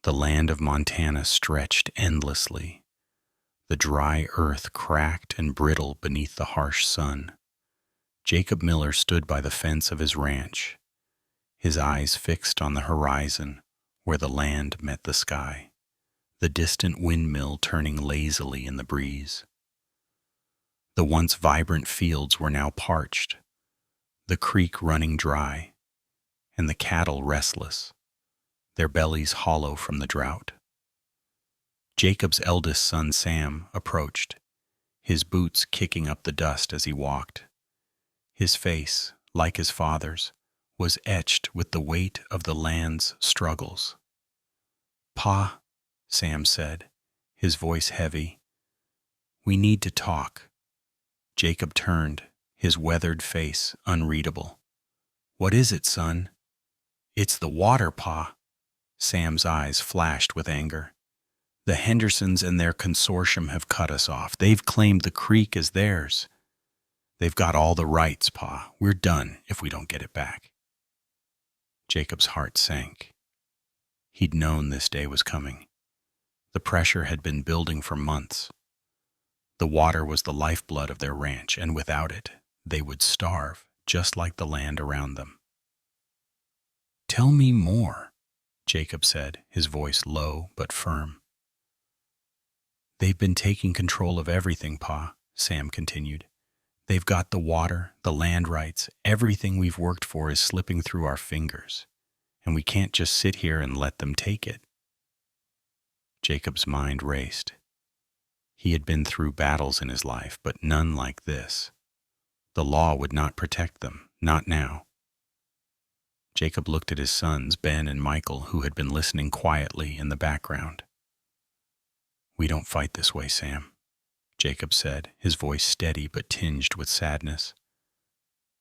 The land of Montana stretched endlessly. The dry earth cracked and brittle beneath the harsh sun. Jacob Miller stood by the fence of his ranch, his eyes fixed on the horizon where the land met the sky, the distant windmill turning lazily in the breeze. The once vibrant fields were now parched, the creek running dry, and the cattle restless, their bellies hollow from the drought. Jacob's eldest son Sam approached, his boots kicking up the dust as he walked. His face, like his father's, was etched with the weight of the land's struggles. "Pa," Sam said, his voice heavy, "we need to talk." Jacob turned, his weathered face unreadable. "What is it, son?" "It's the water, Pa." Sam's eyes flashed with anger. "The Hendersons and their consortium have cut us off. They've claimed the creek as theirs. They've got all the rights, Pa. We're done if we don't get it back." Jacob's heart sank. He'd known this day was coming. The pressure had been building for months. The water was the lifeblood of their ranch, and without it, they would starve, just like the land around them. "Tell me more," Jacob said, his voice low but firm. "They've been taking control of everything, Pa," Sam continued. "They've got the water, the land rights, everything we've worked for is slipping through our fingers, and we can't just sit here and let them take it." Jacob's mind raced. He had been through battles in his life, but none like this. The law would not protect them, not now. Jacob looked at his sons, Ben and Michael, who had been listening quietly in the background. "We don't fight this way, Sam," Jacob said, his voice steady but tinged with sadness.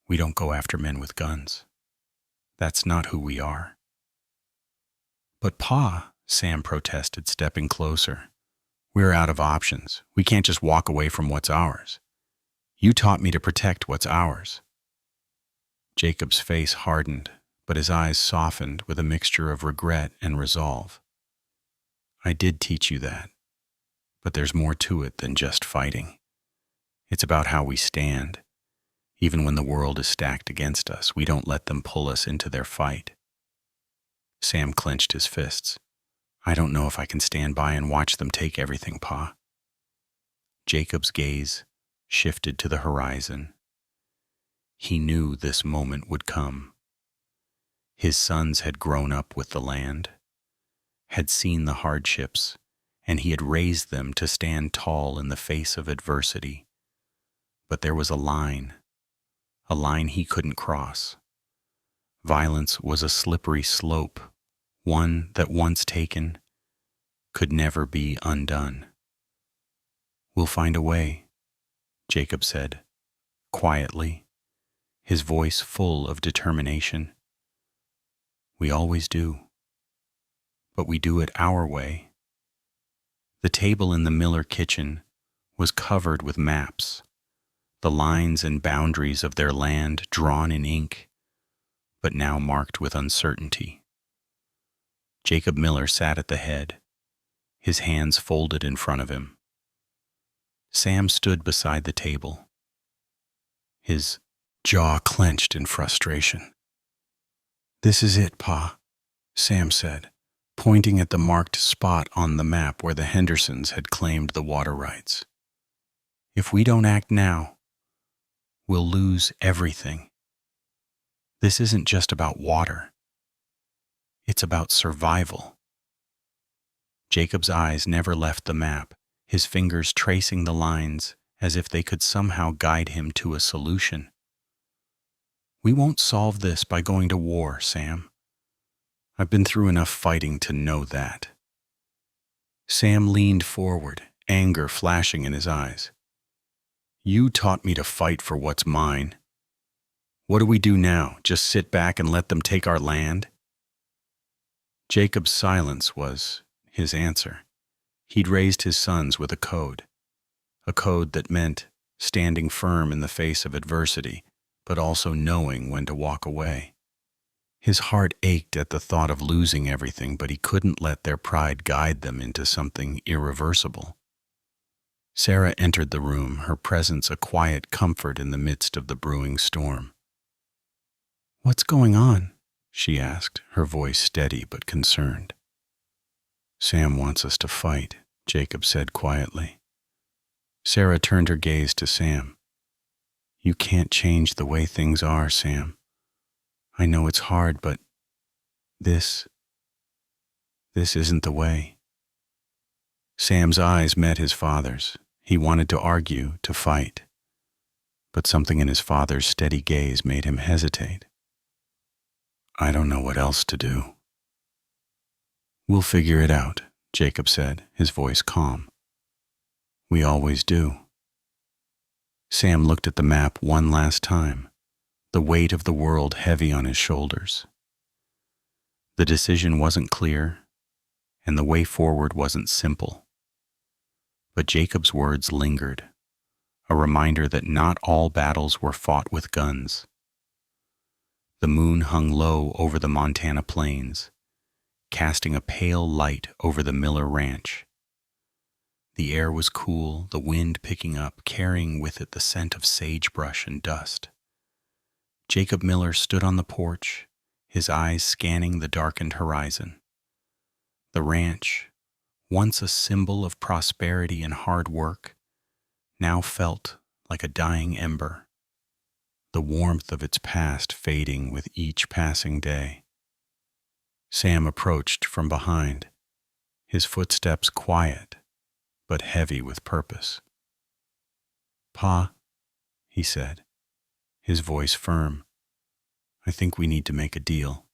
"We don't go after men with guns. That's not who we are." "But Pa," Sam protested, stepping closer, "we're out of options. We can't just walk away from what's ours. You taught me to protect what's ours." Jacob's face hardened, but his eyes softened with a mixture of regret and resolve. "I did teach you that. But there's more to it than just fighting. It's about how we stand. Even when the world is stacked against us, we don't let them pull us into their fight." Sam clenched his fists. "I don't know if I can stand by and watch them take everything, Pa." Jacob's gaze shifted to the horizon. He knew this moment would come. His sons had grown up with the land, had seen the hardships, and he had raised them to stand tall in the face of adversity. But there was a line he couldn't cross. Violence was a slippery slope, one that once taken could never be undone. "We'll find a way," Jacob said, quietly, his voice full of determination. "We always do. But we do it our way." The table in the Miller kitchen was covered with maps, the lines and boundaries of their land drawn in ink, but now marked with uncertainty. Jacob Miller sat at the head, his hands folded in front of him. Sam stood beside the table, his jaw clenched in frustration. "This is it, Pa," Sam said, pointing at the marked spot on the map where the Hendersons had claimed the water rights. "If we don't act now, we'll lose everything. This isn't just about water. It's about survival." Jacob's eyes never left the map, his fingers tracing the lines as if they could somehow guide him to a solution. "We won't solve this by going to war, Sam. I've been through enough fighting to know that." Sam leaned forward, anger flashing in his eyes. "You taught me to fight for what's mine. What do we do now? Just sit back and let them take our land?" Jacob's silence was his answer. He'd raised his sons with a code that meant standing firm in the face of adversity, but also knowing when to walk away. His heart ached at the thought of losing everything, but he couldn't let their pride guide them into something irreversible. Sarah entered the room, her presence a quiet comfort in the midst of the brewing storm. "What's going on?" she asked, her voice steady but concerned. "Sam wants us to fight," Jacob said quietly. Sarah turned her gaze to Sam. "You can't change the way things are, Sam. I know it's hard, but this isn't the way." Sam's eyes met his father's. He wanted to argue, to fight. But something in his father's steady gaze made him hesitate. "I don't know what else to do." "We'll figure it out," Jacob said, his voice calm. "We always do." Sam looked at the map one last time, the weight of the world heavy on his shoulders. The decision wasn't clear, and the way forward wasn't simple. But Jacob's words lingered, a reminder that not all battles were fought with guns. The moon hung low over the Montana plains, casting a pale light over the Miller Ranch. The air was cool, the wind picking up, carrying with it the scent of sagebrush and dust. Jacob Miller stood on the porch, his eyes scanning the darkened horizon. The ranch, once a symbol of prosperity and hard work, now felt like a dying ember, the warmth of its past fading with each passing day. Sam approached from behind, his footsteps quiet but heavy with purpose. "Pa," he said, his voice firm, "I think we need to make a deal."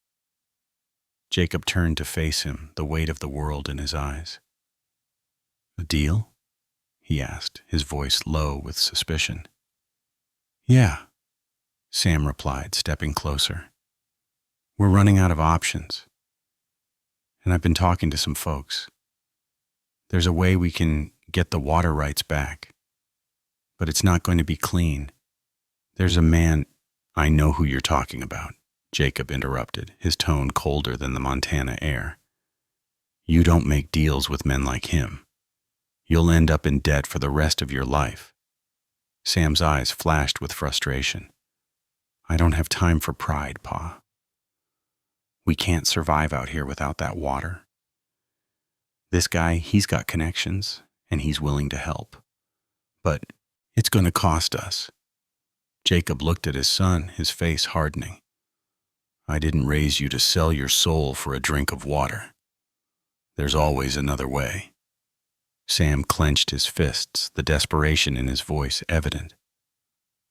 Jacob turned to face him, the weight of the world in his eyes. "A deal?" he asked, his voice low with suspicion. "Yeah," Sam replied, stepping closer. "We're running out of options, and I've been talking to some folks. There's a way we can get the water rights back, but it's not going to be clean. There's a man—" "I know who you're talking about," Jacob interrupted, his tone colder than the Montana air. "You don't make deals with men like him. You'll end up in debt for the rest of your life." Sam's eyes flashed with frustration. "I don't have time for pride, Pa. We can't survive out here without that water. This guy, he's got connections, and he's willing to help. But it's going to cost us." Jacob looked at his son, his face hardening. "I didn't raise you to sell your soul for a drink of water. There's always another way." Sam clenched his fists, the desperation in his voice evident.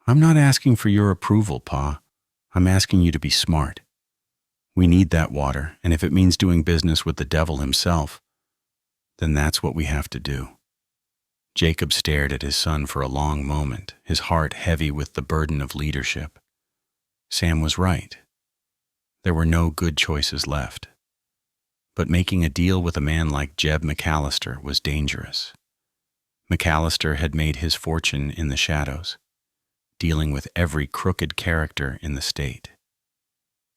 "I'm not asking for your approval, Pa. I'm asking you to be smart. We need that water, and if it means doing business with the devil himself, then that's what we have to do." Jacob stared at his son for a long moment, his heart heavy with the burden of leadership. Sam was right. There were no good choices left. But making a deal with a man like Jeb McAllister was dangerous. McAllister had made his fortune in the shadows, dealing with every crooked character in the state.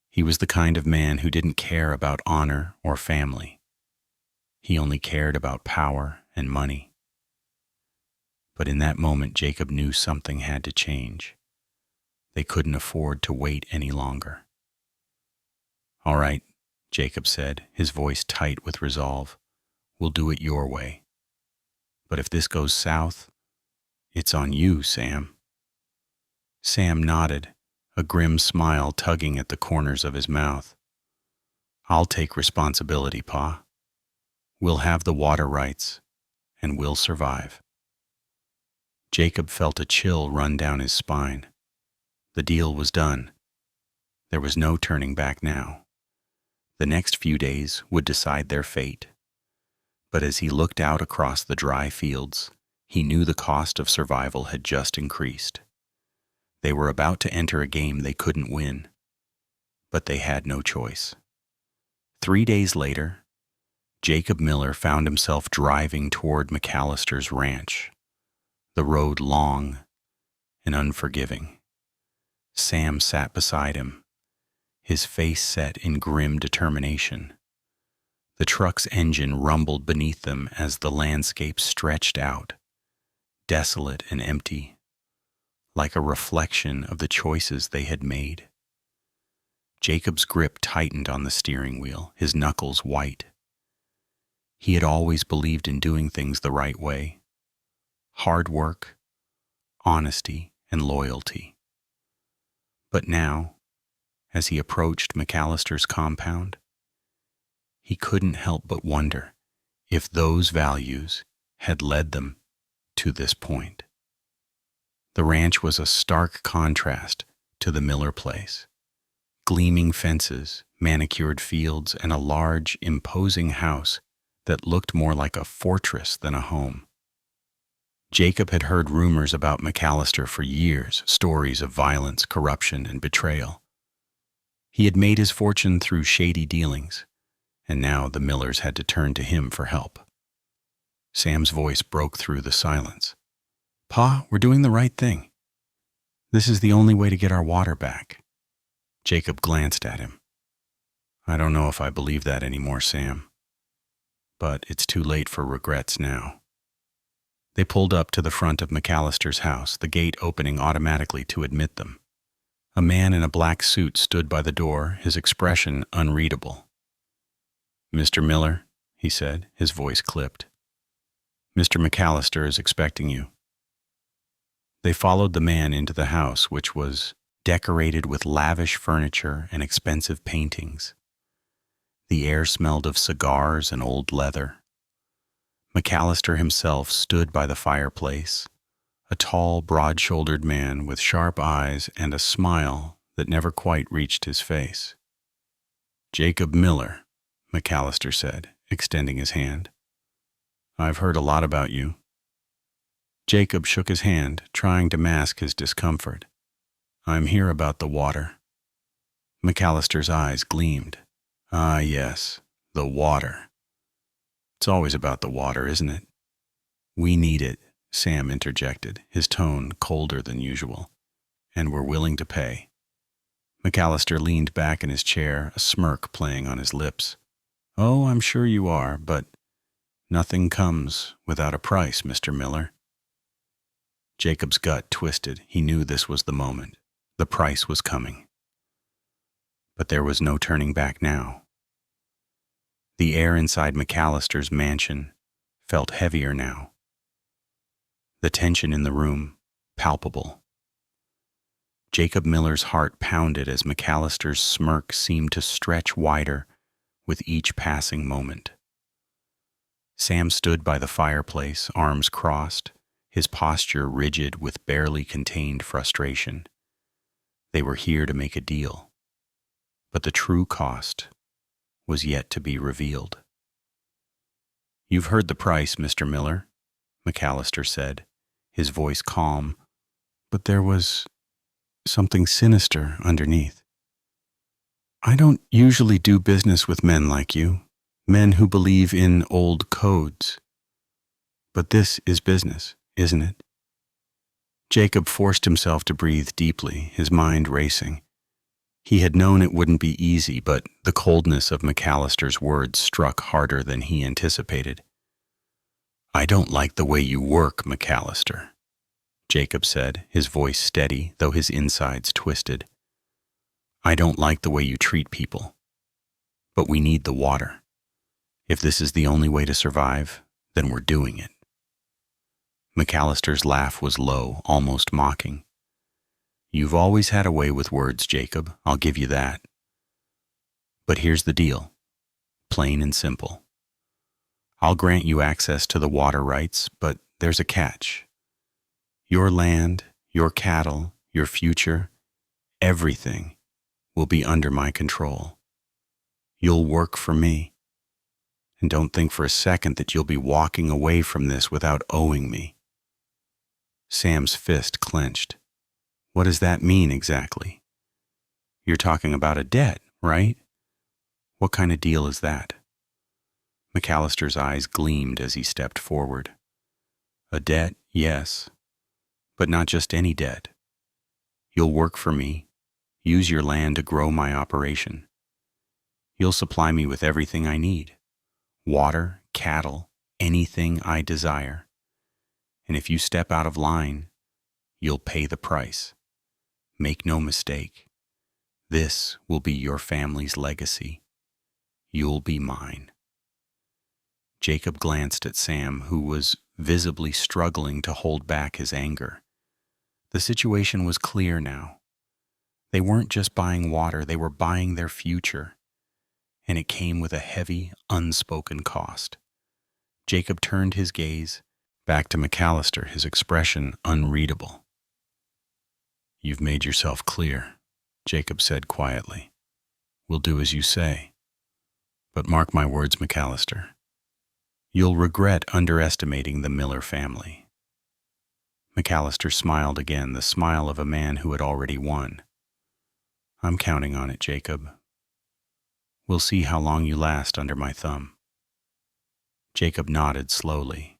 He was the kind of man who didn't care about honor or family. He only cared about power and money. But in that moment, Jacob knew something had to change. They couldn't afford to wait any longer. "All right," Jacob said, his voice tight with resolve. "We'll do it your way. But if this goes south, it's on you, Sam." Sam nodded, a grim smile tugging at the corners of his mouth. "I'll take responsibility, Pa. We'll have the water rights, and we'll survive." Jacob felt a chill run down his spine. The deal was done. There was no turning back now. The next few days would decide their fate. But as he looked out across the dry fields, he knew the cost of survival had just increased. They were about to enter a game they couldn't win, but they had no choice. 3 days later, Jacob Miller found himself driving toward McAllister's ranch, the road long and unforgiving. Sam sat beside him, his face set in grim determination. The truck's engine rumbled beneath them as the landscape stretched out, desolate and empty, like a reflection of the choices they had made. Jacob's grip tightened on the steering wheel, his knuckles white. He had always believed in doing things the right way. Hard work, honesty, and loyalty. But now, as he approached McAllister's compound, he couldn't help but wonder if those values had led them to this point. The ranch was a stark contrast to the Miller place. Gleaming fences, manicured fields, and a large, imposing house that looked more like a fortress than a home. Jacob had heard rumors about McAllister for years, stories of violence, corruption, and betrayal. He had made his fortune through shady dealings, and now the Millers had to turn to him for help. Sam's voice broke through the silence. "Pa, we're doing the right thing. This is the only way to get our water back." Jacob glanced at him. "I don't know if I believe that anymore, Sam. But it's too late for regrets now." They pulled up to the front of McAllister's house, the gate opening automatically to admit them. A man in a black suit stood by the door, his expression unreadable. "Mr. Miller," he said, his voice clipped. "Mr. McAllister is expecting you." They followed the man into the house, which was decorated with lavish furniture and expensive paintings. The air smelled of cigars and old leather. McAllister himself stood by the fireplace, a tall, broad-shouldered man with sharp eyes and a smile that never quite reached his face. "Jacob Miller," McAllister said, extending his hand. "I've heard a lot about you." Jacob shook his hand, trying to mask his discomfort. "I'm here about the water." McAllister's eyes gleamed. "Ah, yes, the water. It's always about the water, isn't it?" "We need it," Sam interjected, his tone colder than usual. "And we're willing to pay." McAllister leaned back in his chair, a smirk playing on his lips. "Oh, I'm sure you are, but nothing comes without a price, Mr. Miller." Jacob's gut twisted. He knew this was the moment. The price was coming. But there was no turning back now. The air inside McAllister's mansion felt heavier now. The tension in the room, palpable. Jacob Miller's heart pounded as McAllister's smirk seemed to stretch wider with each passing moment. Sam stood by the fireplace, arms crossed, his posture rigid with barely contained frustration. They were here to make a deal, but the true cost was yet to be revealed. "You've heard the price, Mr. Miller," McAllister said, his voice calm, but there was something sinister underneath. "I don't usually do business with men like you, men who believe in old codes. But this is business, isn't it?" Jacob forced himself to breathe deeply, his mind racing. He had known it wouldn't be easy, but the coldness of McAllister's words struck harder than he anticipated. "I don't like the way you work, McAllister," Jacob said, his voice steady, though his insides twisted. "I don't like the way you treat people. But we need the water. If this is the only way to survive, then we're doing it." McAllister's laugh was low, almost mocking. "You've always had a way with words, Jacob, I'll give you that. But here's the deal, plain and simple. I'll grant you access to the water rights, but there's a catch. Your land, your cattle, your future, everything will be under my control. You'll work for me. And don't think for a second that you'll be walking away from this without owing me." Sam's fist clenched. "What does that mean exactly? You're talking about a debt, right? What kind of deal is that?" McAllister's eyes gleamed as he stepped forward. "A debt, yes, but not just any debt. You'll work for me. Use your land to grow my operation. You'll supply me with everything I need. Water, cattle, anything I desire. And if you step out of line, you'll pay the price. Make no mistake. This will be your family's legacy. You'll be mine. Jacob glanced at Sam, who was visibly struggling to hold back his anger. The situation was clear now. They weren't just buying water, they were buying their future. And it came with a heavy, unspoken cost. Jacob turned his gaze back to McAllister, his expression unreadable. "You've made yourself clear," Jacob said quietly. "We'll do as you say. But mark my words, McAllister. You'll regret underestimating the Miller family." McAllister smiled again, the smile of a man who had already won. "I'm counting on it, Jacob. We'll see how long you last under my thumb." Jacob nodded slowly.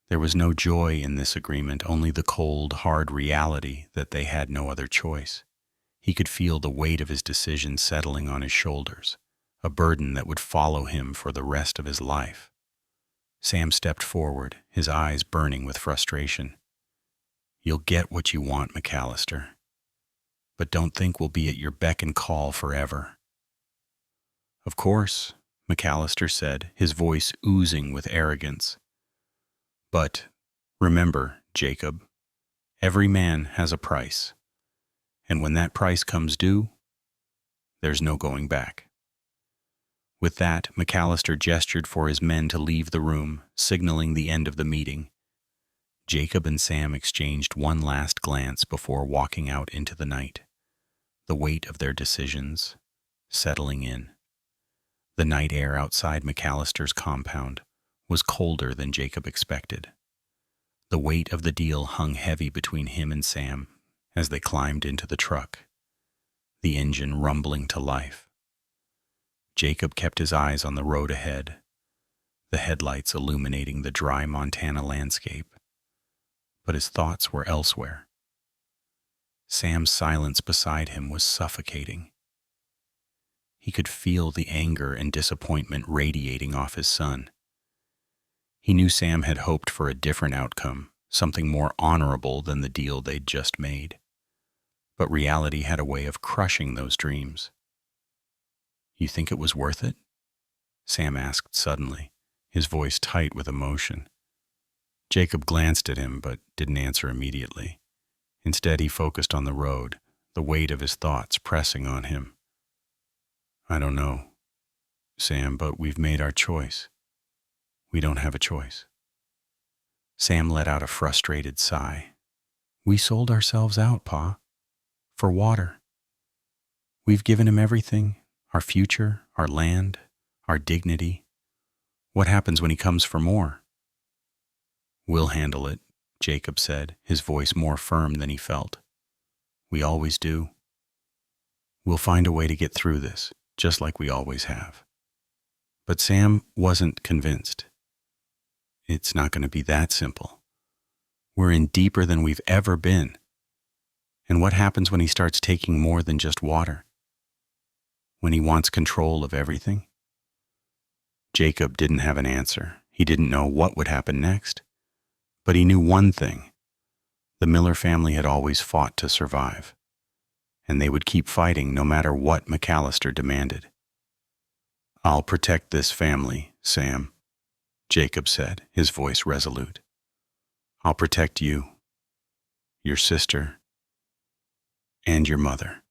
There was no joy in this agreement, only the cold, hard reality that they had no other choice. He could feel the weight of his decision settling on his shoulders, a burden that would follow him for the rest of his life. Sam stepped forward, his eyes burning with frustration. "You'll get what you want, McAllister. But don't think we'll be at your beck and call forever." "Of course," McAllister said, his voice oozing with arrogance. "But remember, Jacob, every man has a price. And when that price comes due, there's no going back." With that, McAllister gestured for his men to leave the room, signaling the end of the meeting. Jacob and Sam exchanged one last glance before walking out into the night, the weight of their decisions settling in. The night air outside McAllister's compound was colder than Jacob expected. The weight of the deal hung heavy between him and Sam as they climbed into the truck, the engine rumbling to life. Jacob kept his eyes on the road ahead, the headlights illuminating the dry Montana landscape, but his thoughts were elsewhere. Sam's silence beside him was suffocating. He could feel the anger and disappointment radiating off his son. He knew Sam had hoped for a different outcome, something more honorable than the deal they'd just made. But reality had a way of crushing those dreams. "You think it was worth it?" Sam asked suddenly, his voice tight with emotion. Jacob glanced at him but didn't answer immediately. Instead, he focused on the road, the weight of his thoughts pressing on him. "I don't know, Sam, but we've made our choice. We don't have a choice." Sam let out a frustrated sigh. "We sold ourselves out, Pa, for water. We've given him everything, our future, our land, our dignity. What happens when he comes for more?" "We'll handle it," Jacob said, his voice more firm than he felt. "We always do. We'll find a way to get through this, just like we always have." But Sam wasn't convinced. "It's not going to be that simple. We're in deeper than we've ever been. And what happens when he starts taking more than just water? When he wants control of everything?" Jacob didn't have an answer. He didn't know what would happen next. But he knew one thing. The Miller family had always fought to survive. And they would keep fighting no matter what McAllister demanded. "I'll protect this family, Sam," Jacob said, his voice resolute. "I'll protect you, your sister, and your mother.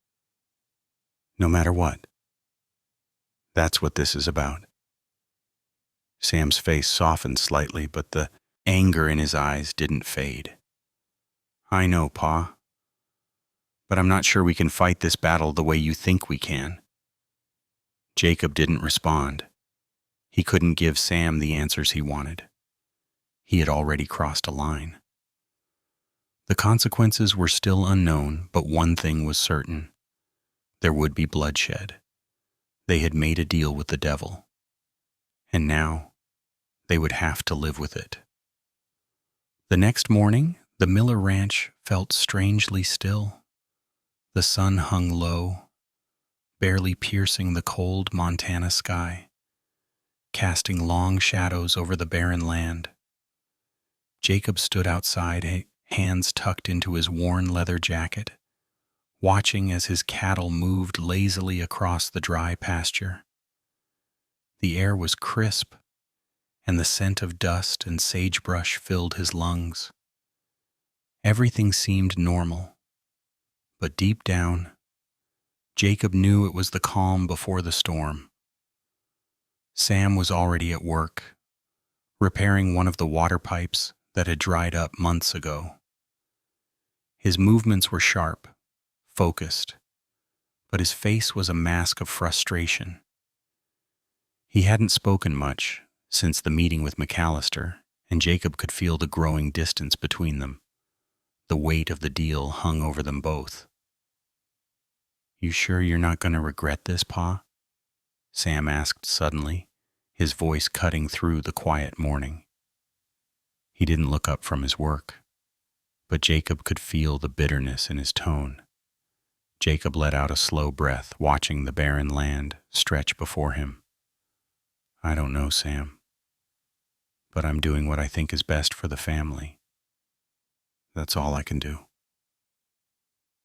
No matter what. That's what this is about." Sam's face softened slightly, but the anger in his eyes didn't fade. "I know, Pa. But I'm not sure we can fight this battle the way you think we can." Jacob didn't respond. He couldn't give Sam the answers he wanted. He had already crossed a line. The consequences were still unknown, but one thing was certain. There would be bloodshed. They had made a deal with the devil. And now, they would have to live with it. The next morning, the Miller Ranch felt strangely still. The sun hung low, barely piercing the cold Montana sky, casting long shadows over the barren land. Jacob stood outside, hands tucked into his worn leather jacket, watching as his cattle moved lazily across the dry pasture. The air was crisp, and the scent of dust and sagebrush filled his lungs. Everything seemed normal, but deep down, Jacob knew it was the calm before the storm. Sam was already at work, repairing one of the water pipes that had dried up months ago. His movements were sharp, focused, but his face was a mask of frustration. He hadn't spoken much since the meeting with McAllister, and Jacob could feel the growing distance between them. The weight of the deal hung over them both. "You sure you're not going to regret this, Pa?" Sam asked suddenly, his voice cutting through the quiet morning. He didn't look up from his work, but Jacob could feel the bitterness in his tone. Jacob let out a slow breath, watching the barren land stretch before him. "I don't know, Sam, but I'm doing what I think is best for the family. That's all I can do."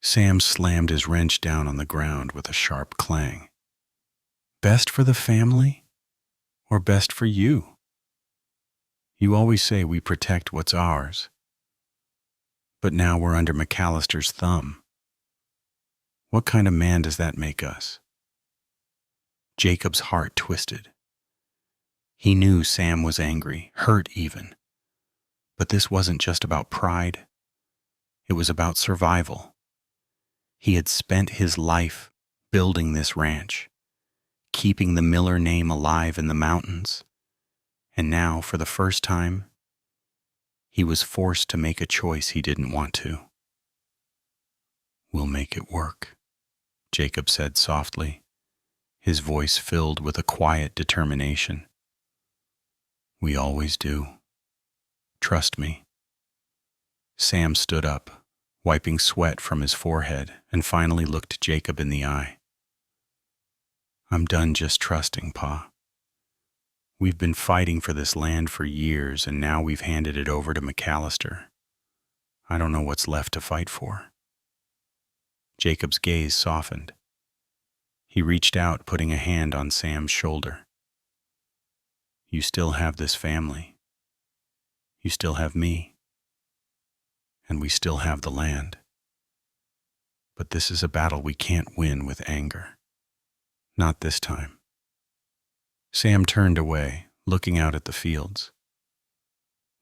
Sam slammed his wrench down on the ground with a sharp clang. "Best for the family? Or best for you? You always say we protect what's ours. But now we're under McAllister's thumb. What kind of man does that make us?" Jacob's heart twisted. He knew Sam was angry, hurt even. But this wasn't just about pride. It was about survival. He had spent his life building this ranch, keeping the Miller name alive in the mountains. And now, for the first time, he was forced to make a choice he didn't want to. "We'll make it work," Jacob said softly, his voice filled with a quiet determination. "We always do. Trust me." Sam stood up, wiping sweat from his forehead, and finally looked Jacob in the eye. "I'm done just trusting, Pa. We've been fighting for this land for years, and now we've handed it over to McAllister. I don't know what's left to fight for." Jacob's gaze softened. He reached out, putting a hand on Sam's shoulder. "You still have this family. You still have me. And we still have the land. But this is a battle we can't win with anger. Not this time." Sam turned away, looking out at the fields.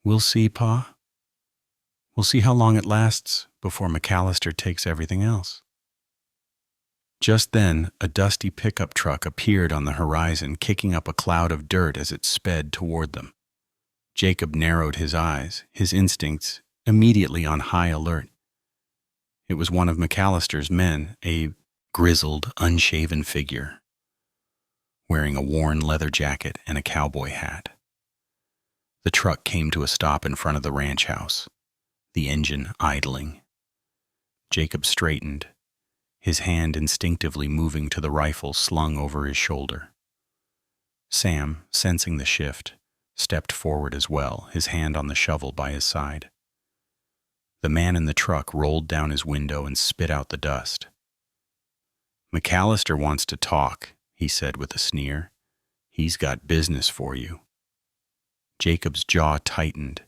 "We'll see, Pa. We'll see how long it lasts before McAllister takes everything else." Just then, a dusty pickup truck appeared on the horizon, kicking up a cloud of dirt as it sped toward them. Jacob narrowed his eyes, his instincts immediately on high alert. It was one of McAllister's men, a grizzled, unshaven figure, wearing a worn leather jacket and a cowboy hat. The truck came to a stop in front of the ranch house, the engine idling. Jacob straightened, his hand instinctively moving to the rifle slung over his shoulder. Sam, sensing the shift, stepped forward as well, his hand on the shovel by his side. The man in the truck rolled down his window and spit out the dust. "McAllister wants to talk," he said with a sneer. "He's got business for you." Jacob's jaw tightened,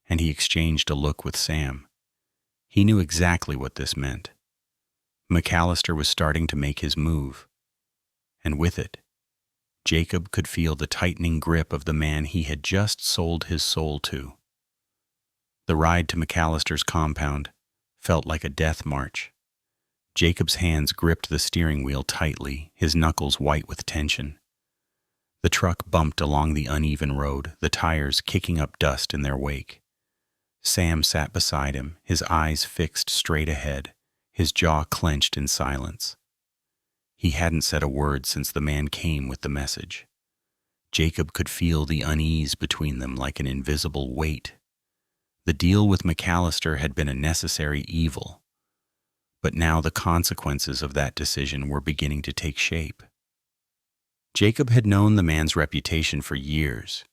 and he exchanged a look with Sam. He knew exactly what this meant. McAllister was starting to make his move, and with it, Jacob could feel the tightening grip of the man he had just sold his soul to. The ride to McAllister's compound felt like a death march. Jacob's hands gripped the steering wheel tightly, his knuckles white with tension. The truck bumped along the uneven road, the tires kicking up dust in their wake. Sam sat beside him, his eyes fixed straight ahead, his jaw clenched in silence. He hadn't said a word since the man came with the message. Jacob could feel the unease between them like an invisible weight. The deal with McAllister had been a necessary evil, But now the consequences of that decision were beginning to take shape. Jacob had known the man's reputation for years.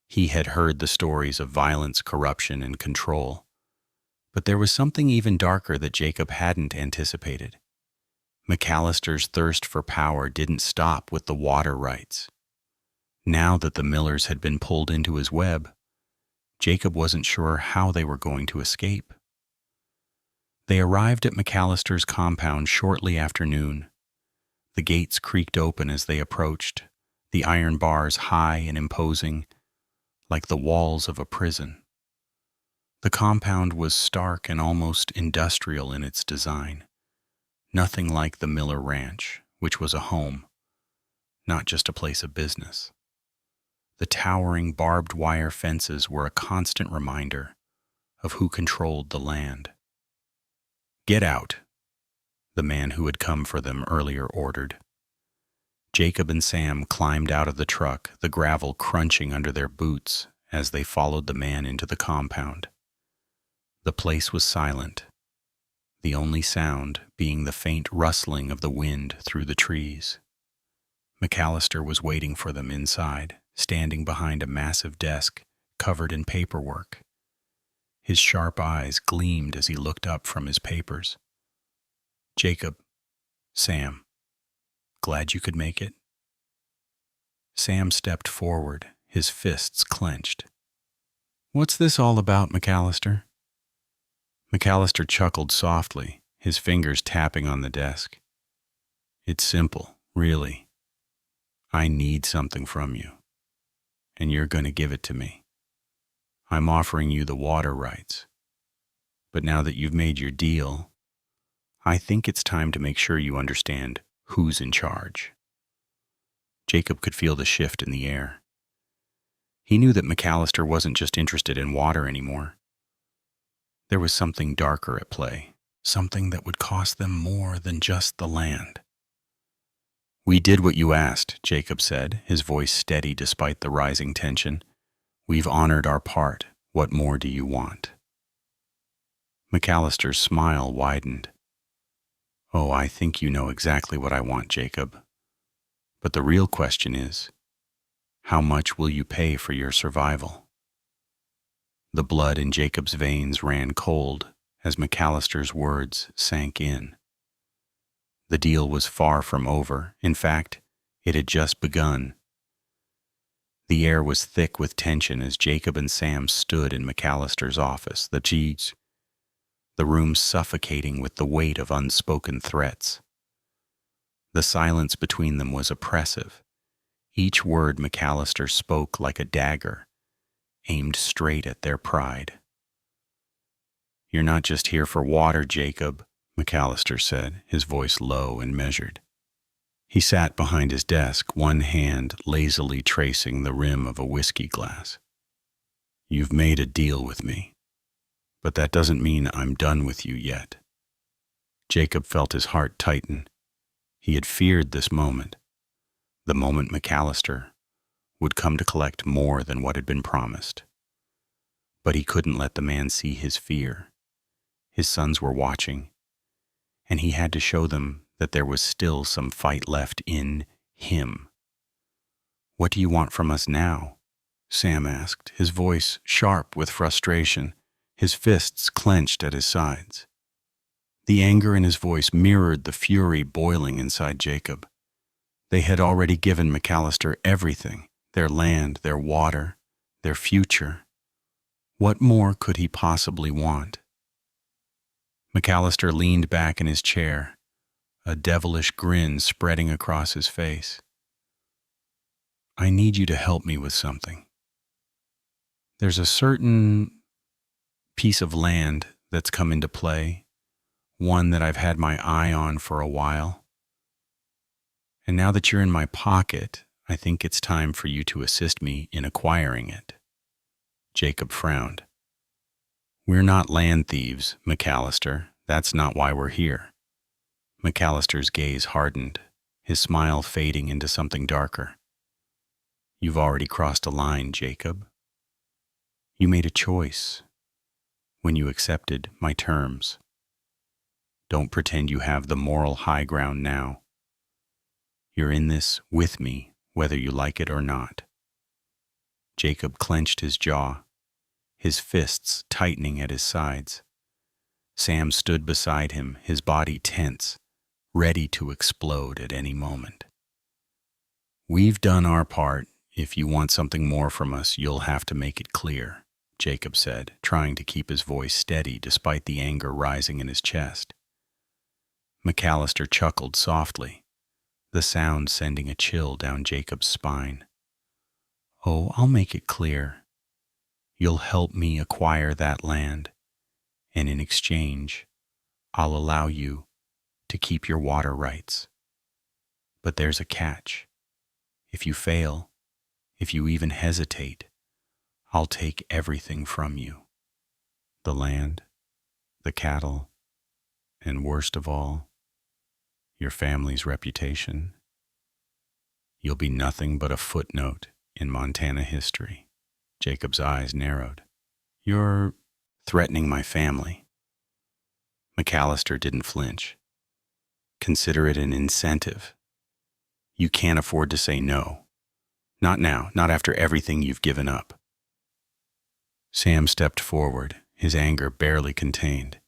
He had heard the stories of violence, corruption, and control. But there was something even darker that Jacob hadn't anticipated. McAllister's thirst for power didn't stop with the water rights. Now that the Millers had been pulled into his web, Jacob wasn't sure how they were going to escape. They arrived at McAllister's compound shortly after noon. The gates creaked open as they approached, the iron bars high and imposing, like the walls of a prison. The compound was stark and almost industrial in its design. Nothing like the Miller Ranch, which was a home, not just a place of business. The towering barbed wire fences were a constant reminder of who controlled the land. "Get out," the man who had come for them earlier ordered. Jacob and Sam climbed out of the truck, the gravel crunching under their boots as they followed the man into the compound. The place was silent, the only sound being the faint rustling of the wind through the trees. McAllister was waiting for them inside, standing behind a massive desk covered in paperwork. His sharp eyes gleamed as he looked up from his papers. "Jacob, Sam, glad you could make it?" Sam stepped forward, his fists clenched. "What's this all about, McAllister?" McAllister chuckled softly, his fingers tapping on the desk. "It's simple, really. I need something from you, and you're going to give it to me. I'm offering you the water rights. But now that you've made your deal, I think it's time to make sure you understand who's in charge." Jacob could feel the shift in the air. He knew that McAllister wasn't just interested in water anymore. There was something darker at play, something that would cost them more than just the land. "We did what you asked," Jacob said, his voice steady despite the rising tension. "We've honored our part. What more do you want?" McAllister's smile widened. "Oh, I think you know exactly what I want, Jacob. But the real question is, how much will you pay for your survival?" The blood in Jacob's veins ran cold as McAllister's words sank in. The deal was far from over. In fact, it had just begun. The air was thick with tension as Jacob and Sam stood in McAllister's office, the room suffocating with the weight of unspoken threats. The silence between them was oppressive. Each word McAllister spoke like a dagger, aimed straight at their pride. "You're not just here for water, Jacob," McAllister said, his voice low and measured. He sat behind his desk, one hand lazily tracing the rim of a whiskey glass. "You've made a deal with me, but that doesn't mean I'm done with you yet." Jacob felt his heart tighten. He had feared this moment, the moment McAllister would come to collect more than what had been promised. But he couldn't let the man see his fear. His sons were watching, and he had to show them that there was still some fight left in him. "What do you want from us now?" Sam asked, his voice sharp with frustration, his fists clenched at his sides. The anger in his voice mirrored the fury boiling inside Jacob. They had already given McAllister everything, their land, their water, their future. What more could he possibly want? McAllister leaned back in his chair, a devilish grin spreading across his face. "I need you to help me with something. There's a certain piece of land that's come into play, one that I've had my eye on for a while. And now that you're in my pocket, I think it's time for you to assist me in acquiring it." Jacob frowned. "We're not land thieves, McAllister. That's not why we're here." McAllister's gaze hardened, his smile fading into something darker. "You've already crossed a line, Jacob. You made a choice when you accepted my terms. Don't pretend you have the moral high ground now. You're in this with me, whether you like it or not." Jacob clenched his jaw, his fists tightening at his sides. Sam stood beside him, his body tense, ready to explode at any moment. "We've done our part. If you want something more from us, you'll have to make it clear," Jacob said, trying to keep his voice steady despite the anger rising in his chest. McAllister chuckled softly, the sound sending a chill down Jacob's spine. "Oh, I'll make it clear. You'll help me acquire that land, and in exchange, I'll allow you to keep your water rights. But there's a catch. If you fail, if you even hesitate, I'll take everything from you. The land, the cattle, and worst of all, your family's reputation. You'll be nothing but a footnote in Montana history." Jacob's eyes narrowed. "You're threatening my family." McAllister didn't flinch. "Consider it an incentive. You can't afford to say no. Not now, not after everything you've given up." Sam stepped forward, his anger barely contained.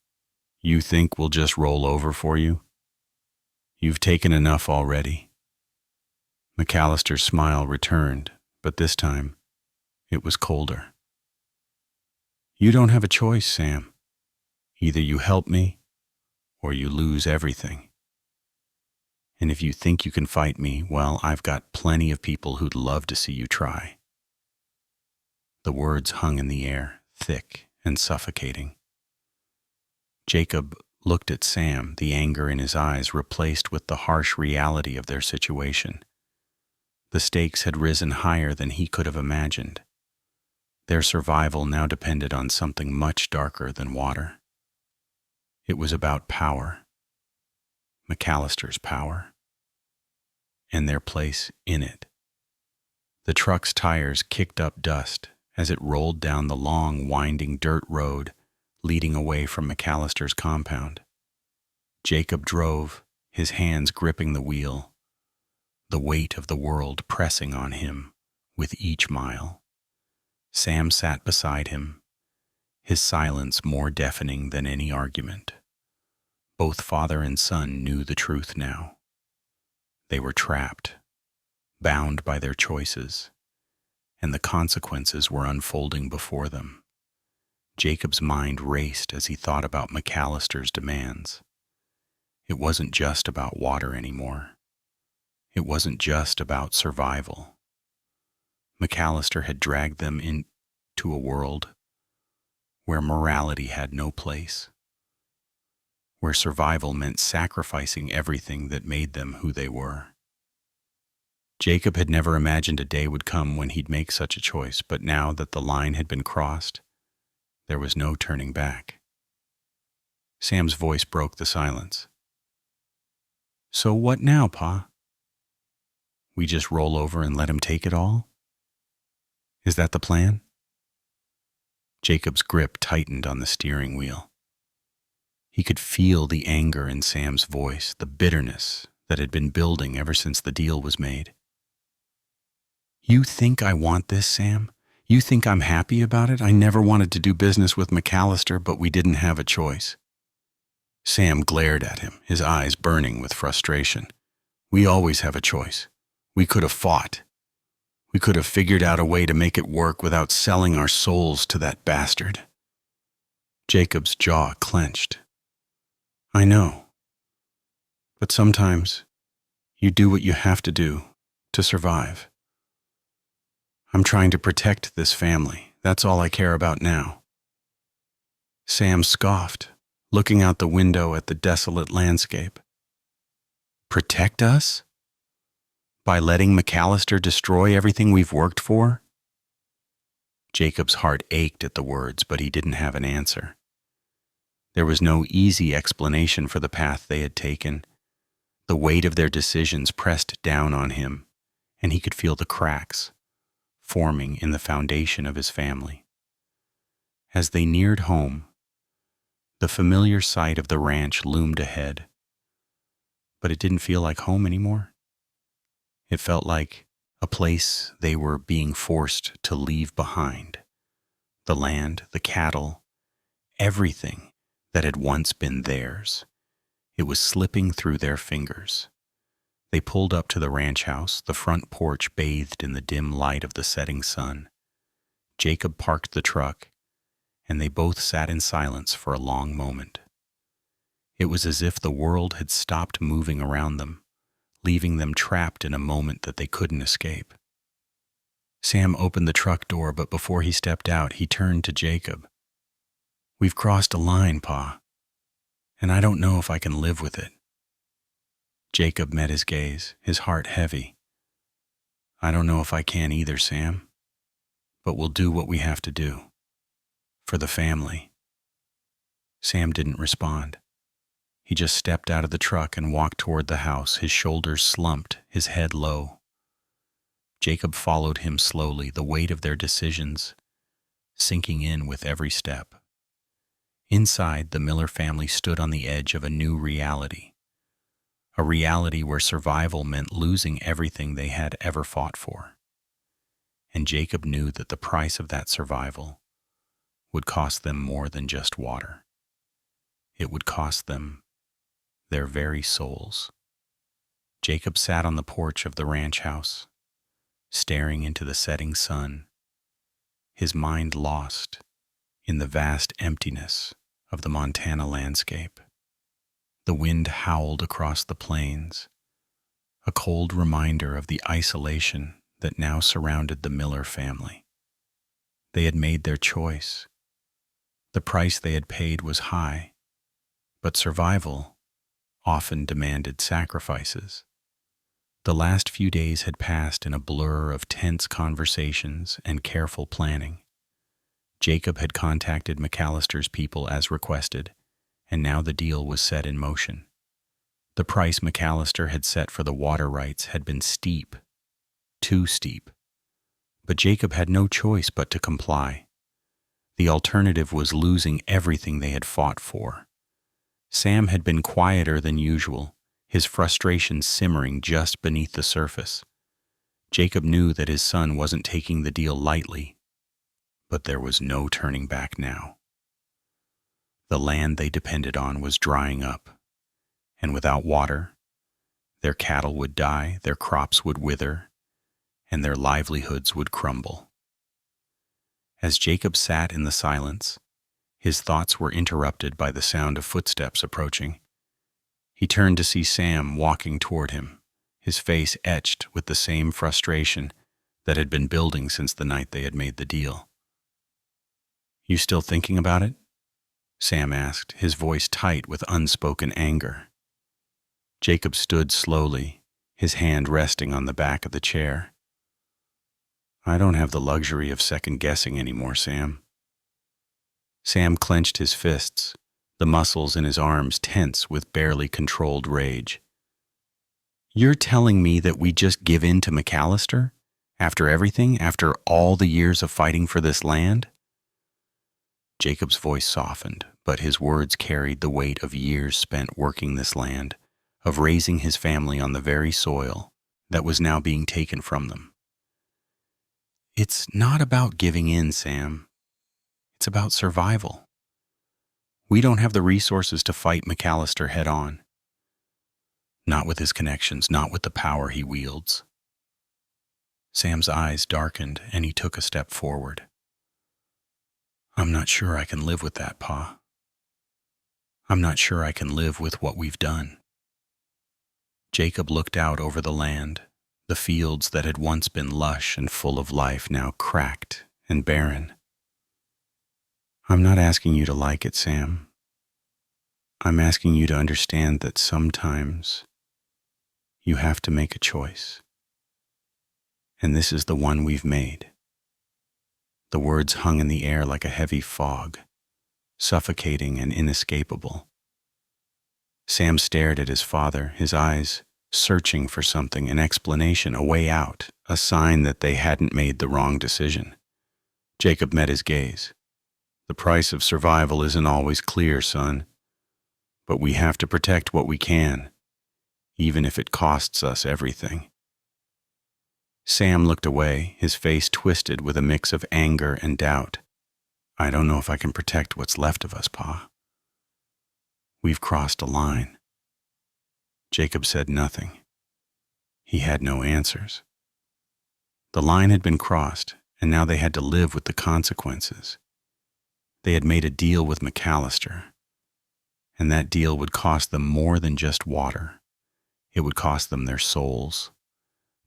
"You think we'll just roll over for you? You've taken enough already." McAllister's smile returned, but this time it was colder. "You don't have a choice, Sam. Either you help me, or you lose everything. And if you think you can fight me, well, I've got plenty of people who'd love to see you try." The words hung in the air, thick and suffocating. Jacob looked at Sam, the anger in his eyes replaced with the harsh reality of their situation. The stakes had risen higher than he could have imagined. Their survival now depended on something much darker than water. It was about power, McAllister's power, and their place in it. The truck's tires kicked up dust as it rolled down the long, winding dirt road leading away from McAllister's compound. Jacob drove, his hands gripping the wheel, the weight of the world pressing on him with each mile. Sam sat beside him, his silence more deafening than any argument. Both father and son knew the truth now. They were trapped, bound by their choices, and the consequences were unfolding before them. Jacob's mind raced as he thought about McAllister's demands. It wasn't just about water anymore. It wasn't just about survival. McAllister had dragged them into a world where morality had no place, where survival meant sacrificing everything that made them who they were. Jacob had never imagined a day would come when he'd make such a choice, but now that the line had been crossed, there was no turning back. Sam's voice broke the silence. "So what now, Pa? We just roll over and let him take it all? Is that the plan?" Jacob's grip tightened on the steering wheel. He could feel the anger in Sam's voice, the bitterness that had been building ever since the deal was made. "You think I want this, Sam? You think I'm happy about it? I never wanted to do business with McAllister, but we didn't have a choice." Sam glared at him, his eyes burning with frustration. "We always have a choice. We could have fought. We could have figured out a way to make it work without selling our souls to that bastard." Jacob's jaw clenched. "I know. But sometimes you do what you have to do to survive. I'm trying to protect this family. That's all I care about now." Sam scoffed, looking out the window at the desolate landscape. "Protect us? By letting McAllister destroy everything we've worked for?" Jacob's heart ached at the words, but he didn't have an answer. There was no easy explanation for the path they had taken. The weight of their decisions pressed down on him, and he could feel the cracks forming in the foundation of his family. As they neared home, The familiar sight of the ranch loomed ahead, but it didn't feel like home anymore. It felt like a place they were being forced to leave behind. The land, the cattle, everything that had once been theirs. It was slipping through their fingers. They pulled up to the ranch house, the front porch bathed in the dim light of the setting sun. Jacob parked the truck, and they both sat in silence for a long moment. It was as if the world had stopped moving around them, leaving them trapped in a moment that they couldn't escape. Sam opened the truck door, but before he stepped out, he turned to Jacob. "We've crossed a line, Pa, and I don't know if I can live with it." Jacob met his gaze, his heart heavy. "I don't know if I can either, Sam, but we'll do what we have to do. For the family." Sam didn't respond. He just stepped out of the truck and walked toward the house, his shoulders slumped, his head low. Jacob followed him slowly, the weight of their decisions sinking in with every step. Inside, the Miller family stood on the edge of a new reality. A reality where survival meant losing everything they had ever fought for. And Jacob knew that the price of that survival would cost them more than just water. It would cost them their very souls. Jacob sat on the porch of the ranch house, staring into the setting sun, his mind lost in the vast emptiness of the Montana landscape. The wind howled across the plains, a cold reminder of the isolation that now surrounded the Miller family. They had made their choice. The price they had paid was high, but survival often demanded sacrifices. The last few days had passed in a blur of tense conversations and careful planning. Jacob had contacted McAllister's people as requested, and now the deal was set in motion. The price McAllister had set for the water rights had been steep, too steep. But Jacob had no choice but to comply. The alternative was losing everything they had fought for. Sam had been quieter than usual, his frustration simmering just beneath the surface. Jacob knew that his son wasn't taking the deal lightly, but there was no turning back now. The land they depended on was drying up, and without water, their cattle would die, their crops would wither, and their livelihoods would crumble. As Jacob sat in the silence, his thoughts were interrupted by the sound of footsteps approaching. He turned to see Sam walking toward him, his face etched with the same frustration that had been building since the night they had made the deal. "You still thinking about it?" Sam asked, his voice tight with unspoken anger. Jacob stood slowly, his hand resting on the back of the chair. "I don't have the luxury of second-guessing anymore, Sam." Sam clenched his fists, the muscles in his arms tense with barely controlled rage. "You're telling me that we just give in to McAllister? After everything? After all the years of fighting for this land?" Jacob's voice softened, but his words carried the weight of years spent working this land, of raising his family on the very soil that was now being taken from them. "It's not about giving in, Sam. It's about survival. We don't have the resources to fight McAllister head on. Not with his connections, not with the power he wields." Sam's eyes darkened and he took a step forward. "I'm not sure I can live with that, Pa. I'm not sure I can live with what we've done." Jacob looked out over the land, the fields that had once been lush and full of life now cracked and barren. "I'm not asking you to like it, Sam. I'm asking you to understand that sometimes you have to make a choice. And this is the one we've made." The words hung in the air like a heavy fog, suffocating and inescapable. Sam stared at his father, his eyes searching for something, an explanation, a way out, a sign that they hadn't made the wrong decision. Jacob met his gaze. The price of survival isn't always clear, son. But we have to protect what we can, even if it costs us everything. Sam looked away, his face twisted with a mix of anger and doubt. I don't know if I can protect what's left of us, Pa. We've crossed a line. Jacob said nothing. He had no answers. The line had been crossed, and now they had to live with the consequences. They had made a deal with McAllister, and that deal would cost them more than just water. It would cost them their souls.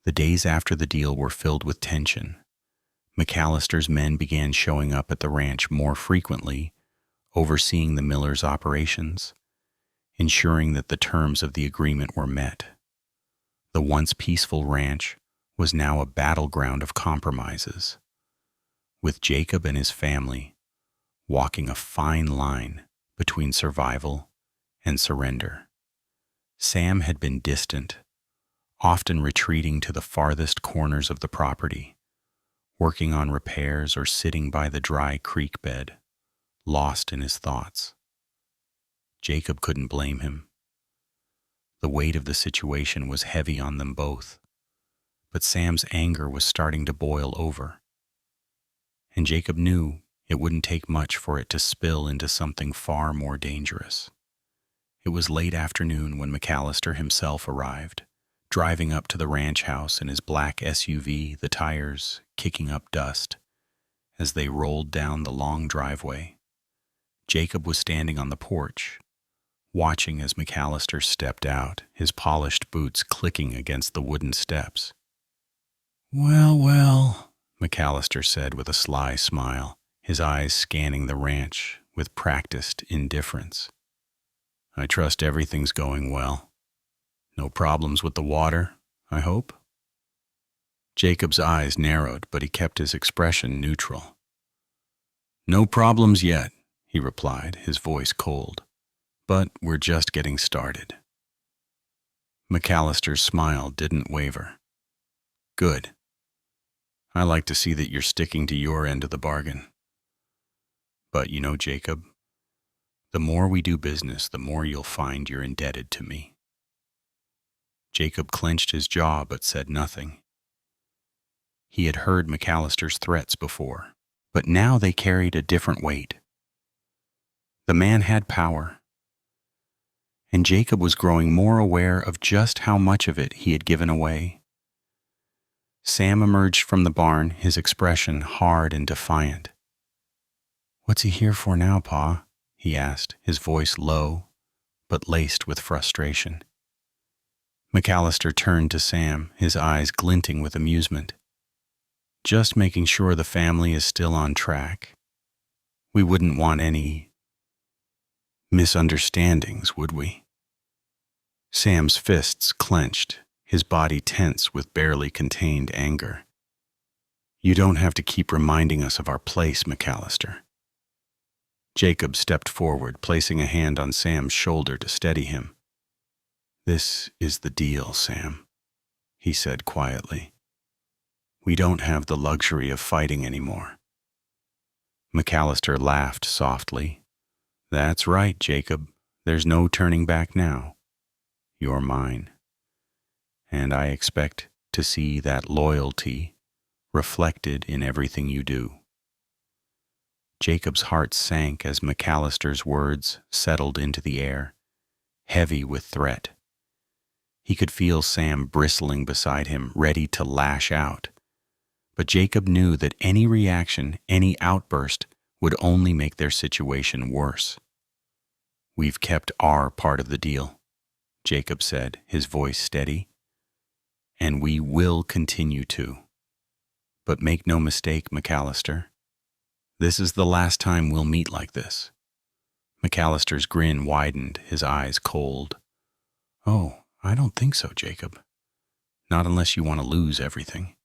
The days after the deal were filled with tension. McAllister's men began showing up at the ranch more frequently, overseeing the Millers' operations, ensuring that the terms of the agreement were met. The once peaceful ranch was now a battleground of compromises, with Jacob and his family walking a fine line between survival and surrender. Sam had been distant, often retreating to the farthest corners of the property, working on repairs or sitting by the dry creek bed, lost in his thoughts. Jacob couldn't blame him. The weight of the situation was heavy on them both, but Sam's anger was starting to boil over. And Jacob knew it wouldn't take much for it to spill into something far more dangerous. It was late afternoon when McAllister himself arrived, driving up to the ranch house in his black SUV, the tires kicking up dust. As they rolled down the long driveway, Jacob was standing on the porch, watching as McAllister stepped out, his polished boots clicking against the wooden steps. "Well, well," McAllister said with a sly smile, his eyes scanning the ranch with practiced indifference. "I trust everything's going well. No problems with the water, I hope?" Jacob's eyes narrowed, but he kept his expression neutral. "No problems yet," he replied, his voice cold. "But we're just getting started." McAllister's smile didn't waver. "Good. I like to see that you're sticking to your end of the bargain. But you know, Jacob, the more we do business, the more you'll find you're indebted to me." Jacob clenched his jaw but said nothing. He had heard McAllister's threats before, but now they carried a different weight. The man had power, and Jacob was growing more aware of just how much of it he had given away. Sam emerged from the barn, his expression hard and defiant. "What's he here for now, Pa?" he asked, his voice low, but laced with frustration. McAllister turned to Sam, his eyes glinting with amusement. "Just making sure the family is still on track. We wouldn't want any misunderstandings, would we?" Sam's fists clenched, his body tense with barely contained anger. "You don't have to keep reminding us of our place, McAllister." Jacob stepped forward, placing a hand on Sam's shoulder to steady him. "This is the deal, Sam," he said quietly. "We don't have the luxury of fighting anymore." McAllister laughed softly. "That's right, Jacob. There's no turning back now. You're mine. And I expect to see that loyalty reflected in everything you do." Jacob's heart sank as McAllister's words settled into the air, heavy with threat. He could feel Sam bristling beside him, ready to lash out. But Jacob knew that any reaction, any outburst, would only make their situation worse. "We've kept our part of the deal," Jacob said, his voice steady. "And we will continue to. But make no mistake, McAllister. This is the last time we'll meet like this." McAllister's grin widened, his eyes cold. "Oh, I don't think so, Jacob. Not unless you want to lose everything."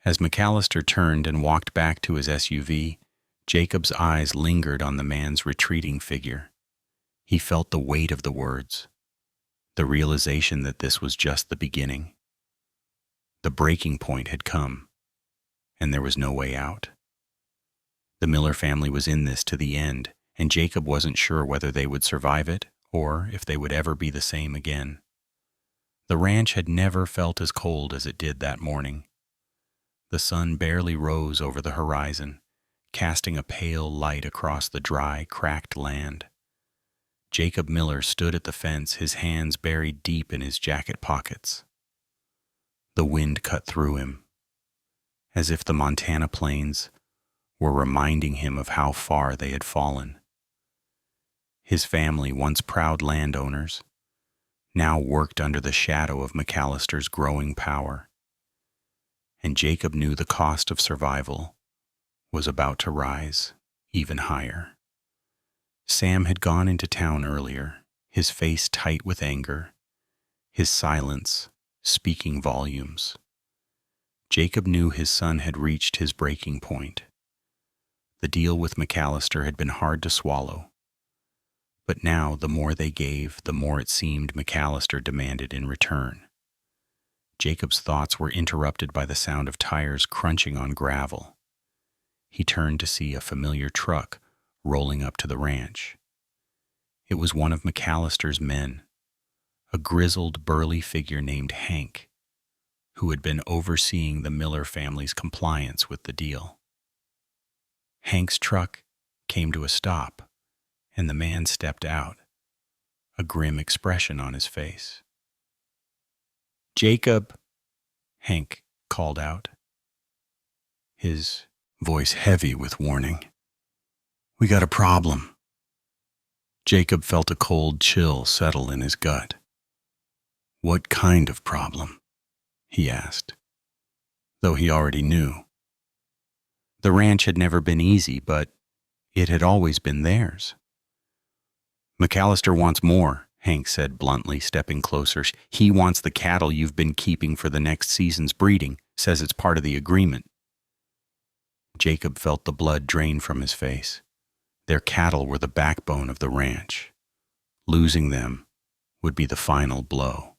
As McAllister turned and walked back to his SUV, Jacob's eyes lingered on the man's retreating figure. He felt the weight of the words, the realization that this was just the beginning. The breaking point had come, and there was no way out. The Miller family was in this to the end, and Jacob wasn't sure whether they would survive it or if they would ever be the same again. The ranch had never felt as cold as it did that morning. The sun barely rose over the horizon, casting a pale light across the dry, cracked land. Jacob Miller stood at the fence, his hands buried deep in his jacket pockets. The wind cut through him, as if the Montana plains were reminding him of how far they had fallen. His family, once proud landowners, now worked under the shadow of McAllister's growing power. And Jacob knew the cost of survival was about to rise even higher. Sam had gone into town earlier, his face tight with anger, his silence speaking volumes. Jacob knew his son had reached his breaking point. The deal with McAllister had been hard to swallow. But now, the more they gave, the more it seemed McAllister demanded in return. Jacob's thoughts were interrupted by the sound of tires crunching on gravel. He turned to see a familiar truck rolling up to the ranch. It was one of McAllister's men, a grizzled, burly figure named Hank, who had been overseeing the Miller family's compliance with the deal. Hank's truck came to a stop, and the man stepped out, a grim expression on his face. "Jacob," Hank called out, his voice heavy with warning. "We got a problem." Jacob felt a cold chill settle in his gut. "What kind of problem?" he asked, though he already knew. The ranch had never been easy, but it had always been theirs. "McAllister wants more," Hank said bluntly, stepping closer. "He wants the cattle you've been keeping for the next season's breeding, says it's part of the agreement." Jacob felt the blood drain from his face. Their cattle were the backbone of the ranch. Losing them would be the final blow.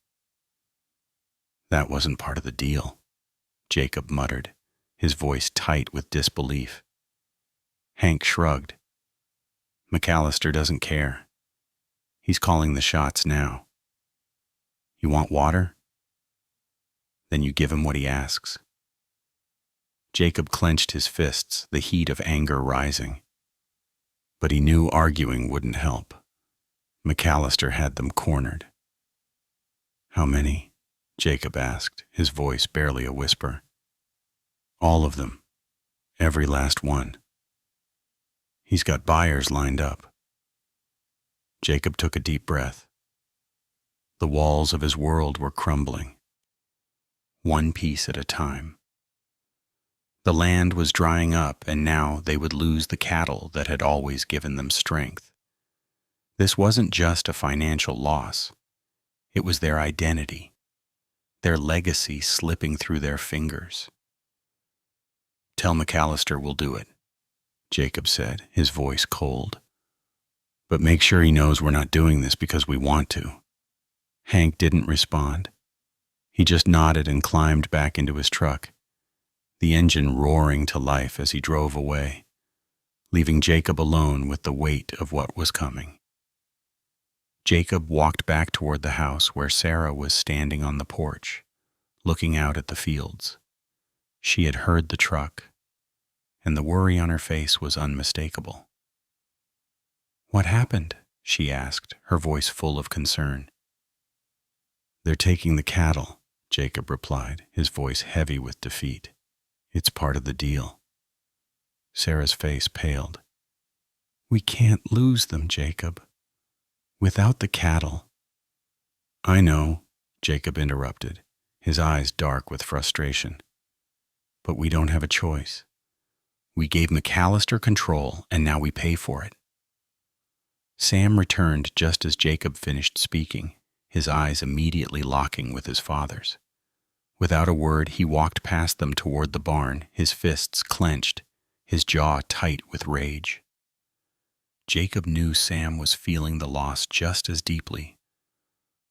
"That wasn't part of the deal," Jacob muttered, his voice tight with disbelief. Hank shrugged. "McAllister doesn't care. He's calling the shots now. You want water? Then you give him what he asks." Jacob clenched his fists, the heat of anger rising. But he knew arguing wouldn't help. McAllister had them cornered. "How many?" Jacob asked, his voice barely a whisper. "All of them. Every last one. He's got buyers lined up." Jacob took a deep breath. The walls of his world were crumbling, one piece at a time. The land was drying up, and now they would lose the cattle that had always given them strength. This wasn't just a financial loss. It was their identity, their legacy slipping through their fingers. "Tell McAllister we'll do it," Jacob said, his voice cold. "But make sure he knows we're not doing this because we want to." Hank didn't respond. He just nodded and climbed back into his truck, the engine roaring to life as he drove away, leaving Jacob alone with the weight of what was coming. Jacob walked back toward the house where Sarah was standing on the porch, looking out at the fields. She had heard the truck, and the worry on her face was unmistakable. "What happened?" she asked, her voice full of concern. "They're taking the cattle," Jacob replied, his voice heavy with defeat. "It's part of the deal." Sarah's face paled. "We can't lose them, Jacob. Without the cattle." "I know," Jacob interrupted, his eyes dark with frustration. "But we don't have a choice. We gave McAllister control, and now we pay for it." Sam returned just as Jacob finished speaking, his eyes immediately locking with his father's. Without a word, he walked past them toward the barn, his fists clenched, his jaw tight with rage. Jacob knew Sam was feeling the loss just as deeply,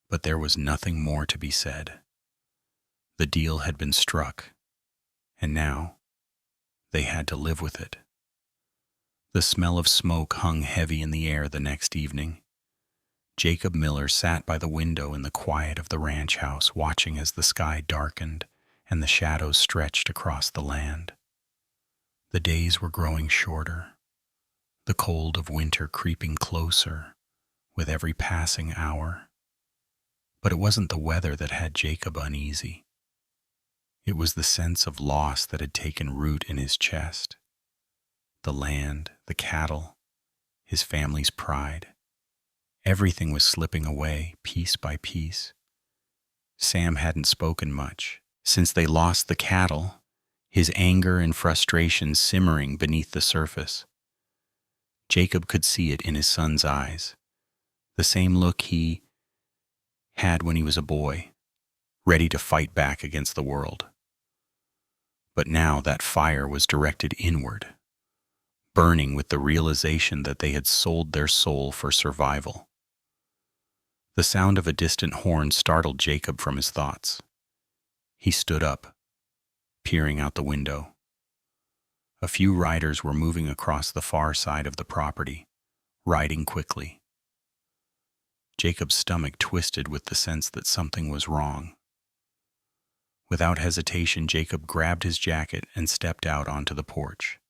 but there was nothing more to be said. The deal had been struck, and now they had to live with it. The smell of smoke hung heavy in the air the next evening. Jacob Miller sat by the window in the quiet of the ranch house, watching as the sky darkened and the shadows stretched across the land. The days were growing shorter, the cold of winter creeping closer with every passing hour. But it wasn't the weather that had Jacob uneasy. It was the sense of loss that had taken root in his chest. The land, the cattle, his family's pride. Everything was slipping away, piece by piece. Sam hadn't spoken much. Since they lost the cattle, his anger and frustration simmering beneath the surface. Jacob could see it in his son's eyes, the same look he had when he was a boy, ready to fight back against the world. But now that fire was directed inward, burning with the realization that they had sold their soul for survival. The sound of a distant horn startled Jacob from his thoughts. He stood up, peering out the window. A few riders were moving across the far side of the property, riding quickly. Jacob's stomach twisted with the sense that something was wrong. Without hesitation, Jacob grabbed his jacket and stepped out onto the porch.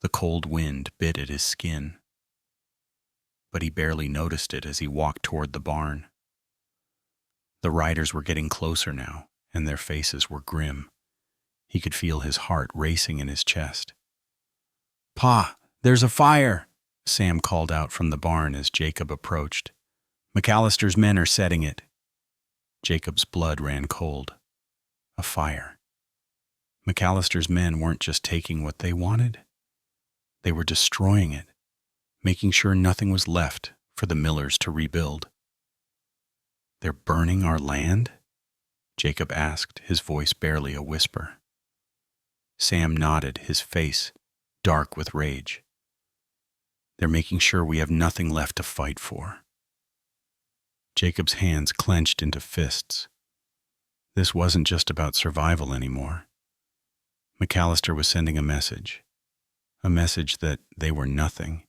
The cold wind bit at his skin, but he barely noticed it as he walked toward the barn. The riders were getting closer now, and their faces were grim. He could feel his heart racing in his chest. "Pa, there's a fire!" Sam called out from the barn as Jacob approached. "McAllister's men are setting it." Jacob's blood ran cold. A fire. McAllister's men weren't just taking what they wanted. They were destroying it, making sure nothing was left for the Millers to rebuild. "They're burning our land?" Jacob asked, his voice barely a whisper. Sam nodded, his face dark with rage. "They're making sure we have nothing left to fight for." Jacob's hands clenched into fists. This wasn't just about survival anymore. McAllister was sending a message that they were nothing,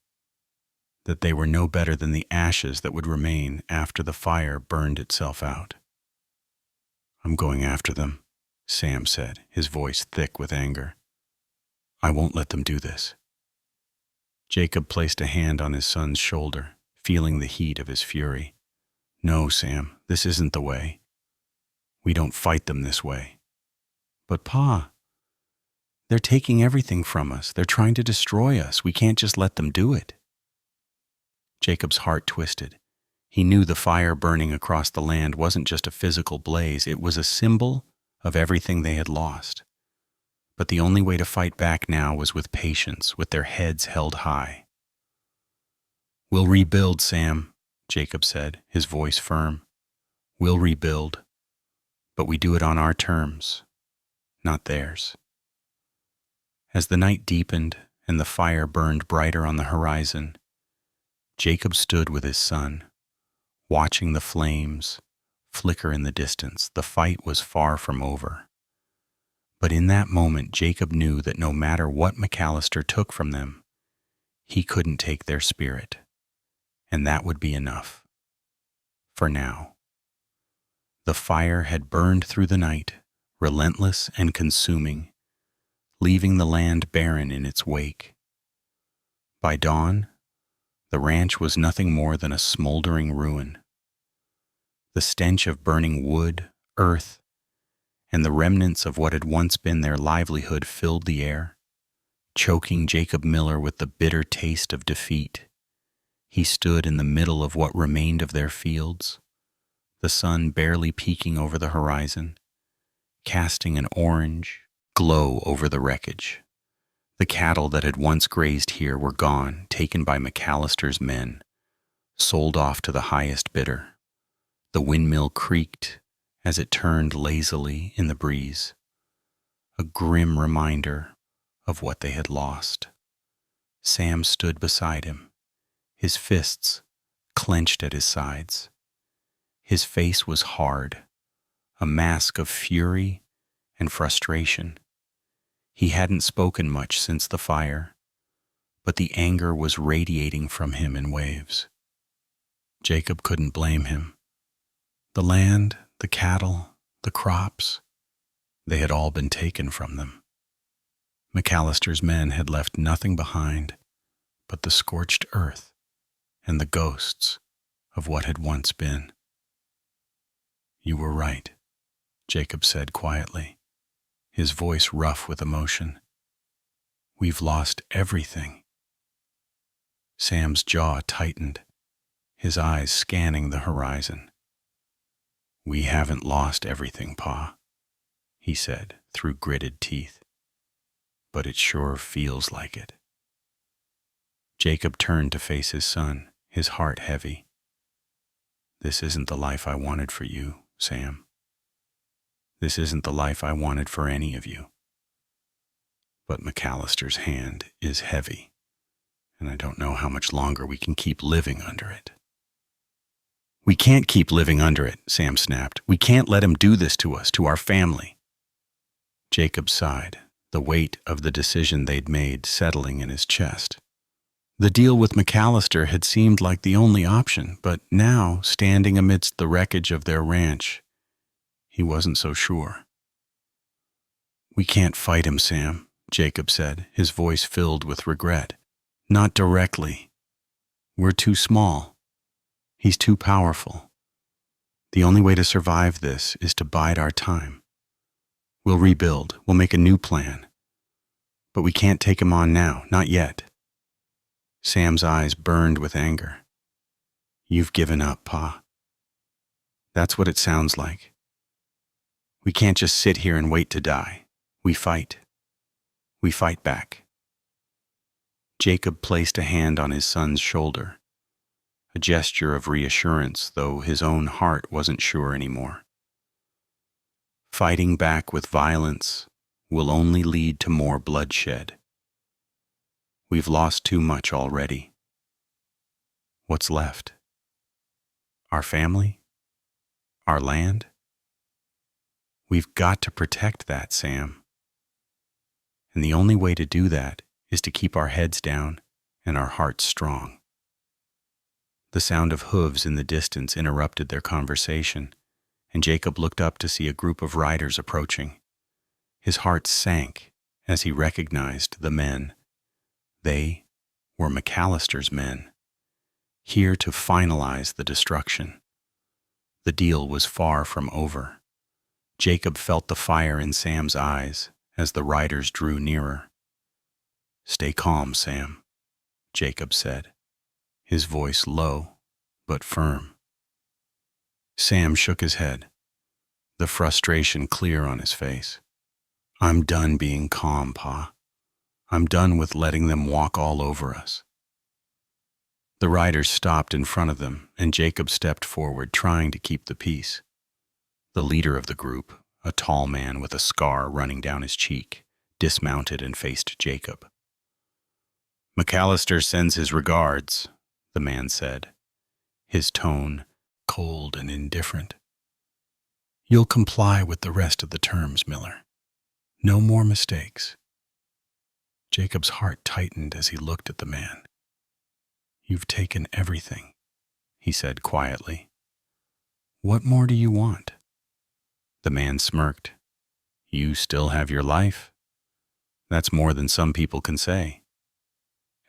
that they were no better than the ashes that would remain after the fire burned itself out. "I'm going after them," Sam said, his voice thick with anger. "I won't let them do this." Jacob placed a hand on his son's shoulder, feeling the heat of his fury. "No, Sam, this isn't the way. We don't fight them this way." "But Pa, they're taking everything from us. They're trying to destroy us. We can't just let them do it." Jacob's heart twisted. He knew the fire burning across the land wasn't just a physical blaze. It was a symbol of everything they had lost. But the only way to fight back now was with patience, with their heads held high. "We'll rebuild, Sam," Jacob said, his voice firm. "We'll rebuild, but we do it on our terms, not theirs." As the night deepened and the fire burned brighter on the horizon, Jacob stood with his son, watching the flames flicker in the distance. The fight was far from over. But in that moment, Jacob knew that no matter what McAllister took from them, he couldn't take their spirit, and that would be enough. For now. The fire had burned through the night, relentless and consuming, leaving the land barren in its wake. By dawn, the ranch was nothing more than a smoldering ruin. The stench of burning wood, earth, and the remnants of what had once been their livelihood filled the air, choking Jacob Miller with the bitter taste of defeat. He stood in the middle of what remained of their fields, the sun barely peeking over the horizon, casting an orange glow over the wreckage. The cattle that had once grazed here were gone, taken by McAllister's men, sold off to the highest bidder. The windmill creaked as it turned lazily in the breeze, a grim reminder of what they had lost. Sam stood beside him, his fists clenched at his sides. His face was hard, a mask of fury and frustration. He hadn't spoken much since the fire, but the anger was radiating from him in waves. Jacob couldn't blame him. The land, the cattle, the crops, they had all been taken from them. McAllister's men had left nothing behind but the scorched earth and the ghosts of what had once been. "You were right," Jacob said quietly, his voice rough with emotion. "We've lost everything." Sam's jaw tightened, his eyes scanning the horizon. "We haven't lost everything, Pa," he said through gritted teeth. "But it sure feels like it." Jacob turned to face his son, his heart heavy. "This isn't the life I wanted for you, Sam. This isn't the life I wanted for any of you. But McAllister's hand is heavy, and I don't know how much longer we can keep living under it." "We can't keep living under it," Sam snapped. "We can't let him do this to us, to our family." Jacob sighed, the weight of the decision they'd made settling in his chest. The deal with McAllister had seemed like the only option, but now, standing amidst the wreckage of their ranch, he wasn't so sure. "We can't fight him, Sam," Jacob said, his voice filled with regret. "Not directly. We're too small. He's too powerful. The only way to survive this is to bide our time. We'll rebuild. We'll make a new plan. But we can't take him on now, not yet." Sam's eyes burned with anger. "You've given up, Pa. That's what it sounds like. We can't just sit here and wait to die. We fight. We fight back." Jacob placed a hand on his son's shoulder, a gesture of reassurance, though his own heart wasn't sure anymore. "Fighting back with violence will only lead to more bloodshed. We've lost too much already. What's left? Our family? Our land? We've got to protect that, Sam. And the only way to do that is to keep our heads down and our hearts strong." The sound of hooves in the distance interrupted their conversation, and Jacob looked up to see a group of riders approaching. His heart sank as he recognized the men. They were McAllister's men, here to finalize the destruction. The deal was far from over. Jacob felt the fire in Sam's eyes as the riders drew nearer. "Stay calm, Sam," Jacob said, his voice low but firm. Sam shook his head, the frustration clear on his face. "I'm done being calm, Pa. I'm done with letting them walk all over us." The riders stopped in front of them, and Jacob stepped forward, trying to keep the peace. The leader of the group, a tall man with a scar running down his cheek, dismounted and faced Jacob. "McAllister sends his regards," the man said, his tone cold and indifferent. "You'll comply with the rest of the terms, Miller. No more mistakes." Jacob's heart tightened as he looked at the man. "You've taken everything," he said quietly. "What more do you want?" The man smirked. "You still have your life. That's more than some people can say."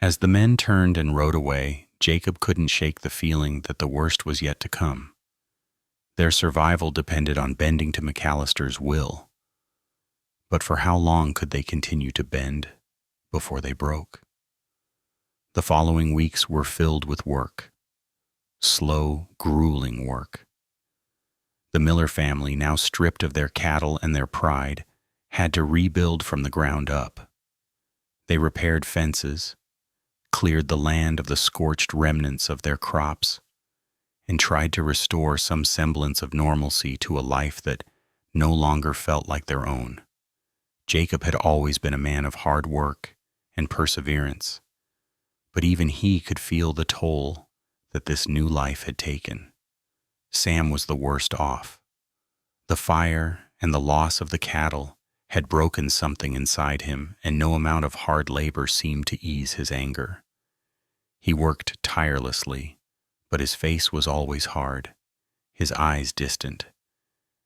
As the men turned and rode away, Jacob couldn't shake the feeling that the worst was yet to come. Their survival depended on bending to McAllister's will. But for how long could they continue to bend before they broke? The following weeks were filled with work. Slow, grueling work. The Miller family, now stripped of their cattle and their pride, had to rebuild from the ground up. They repaired fences, cleared the land of the scorched remnants of their crops, and tried to restore some semblance of normalcy to a life that no longer felt like their own. Jacob had always been a man of hard work and perseverance, but even he could feel the toll that this new life had taken. Sam was the worst off. The fire and the loss of the cattle had broken something inside him, and no amount of hard labor seemed to ease his anger. He worked tirelessly, but his face was always hard, his eyes distant,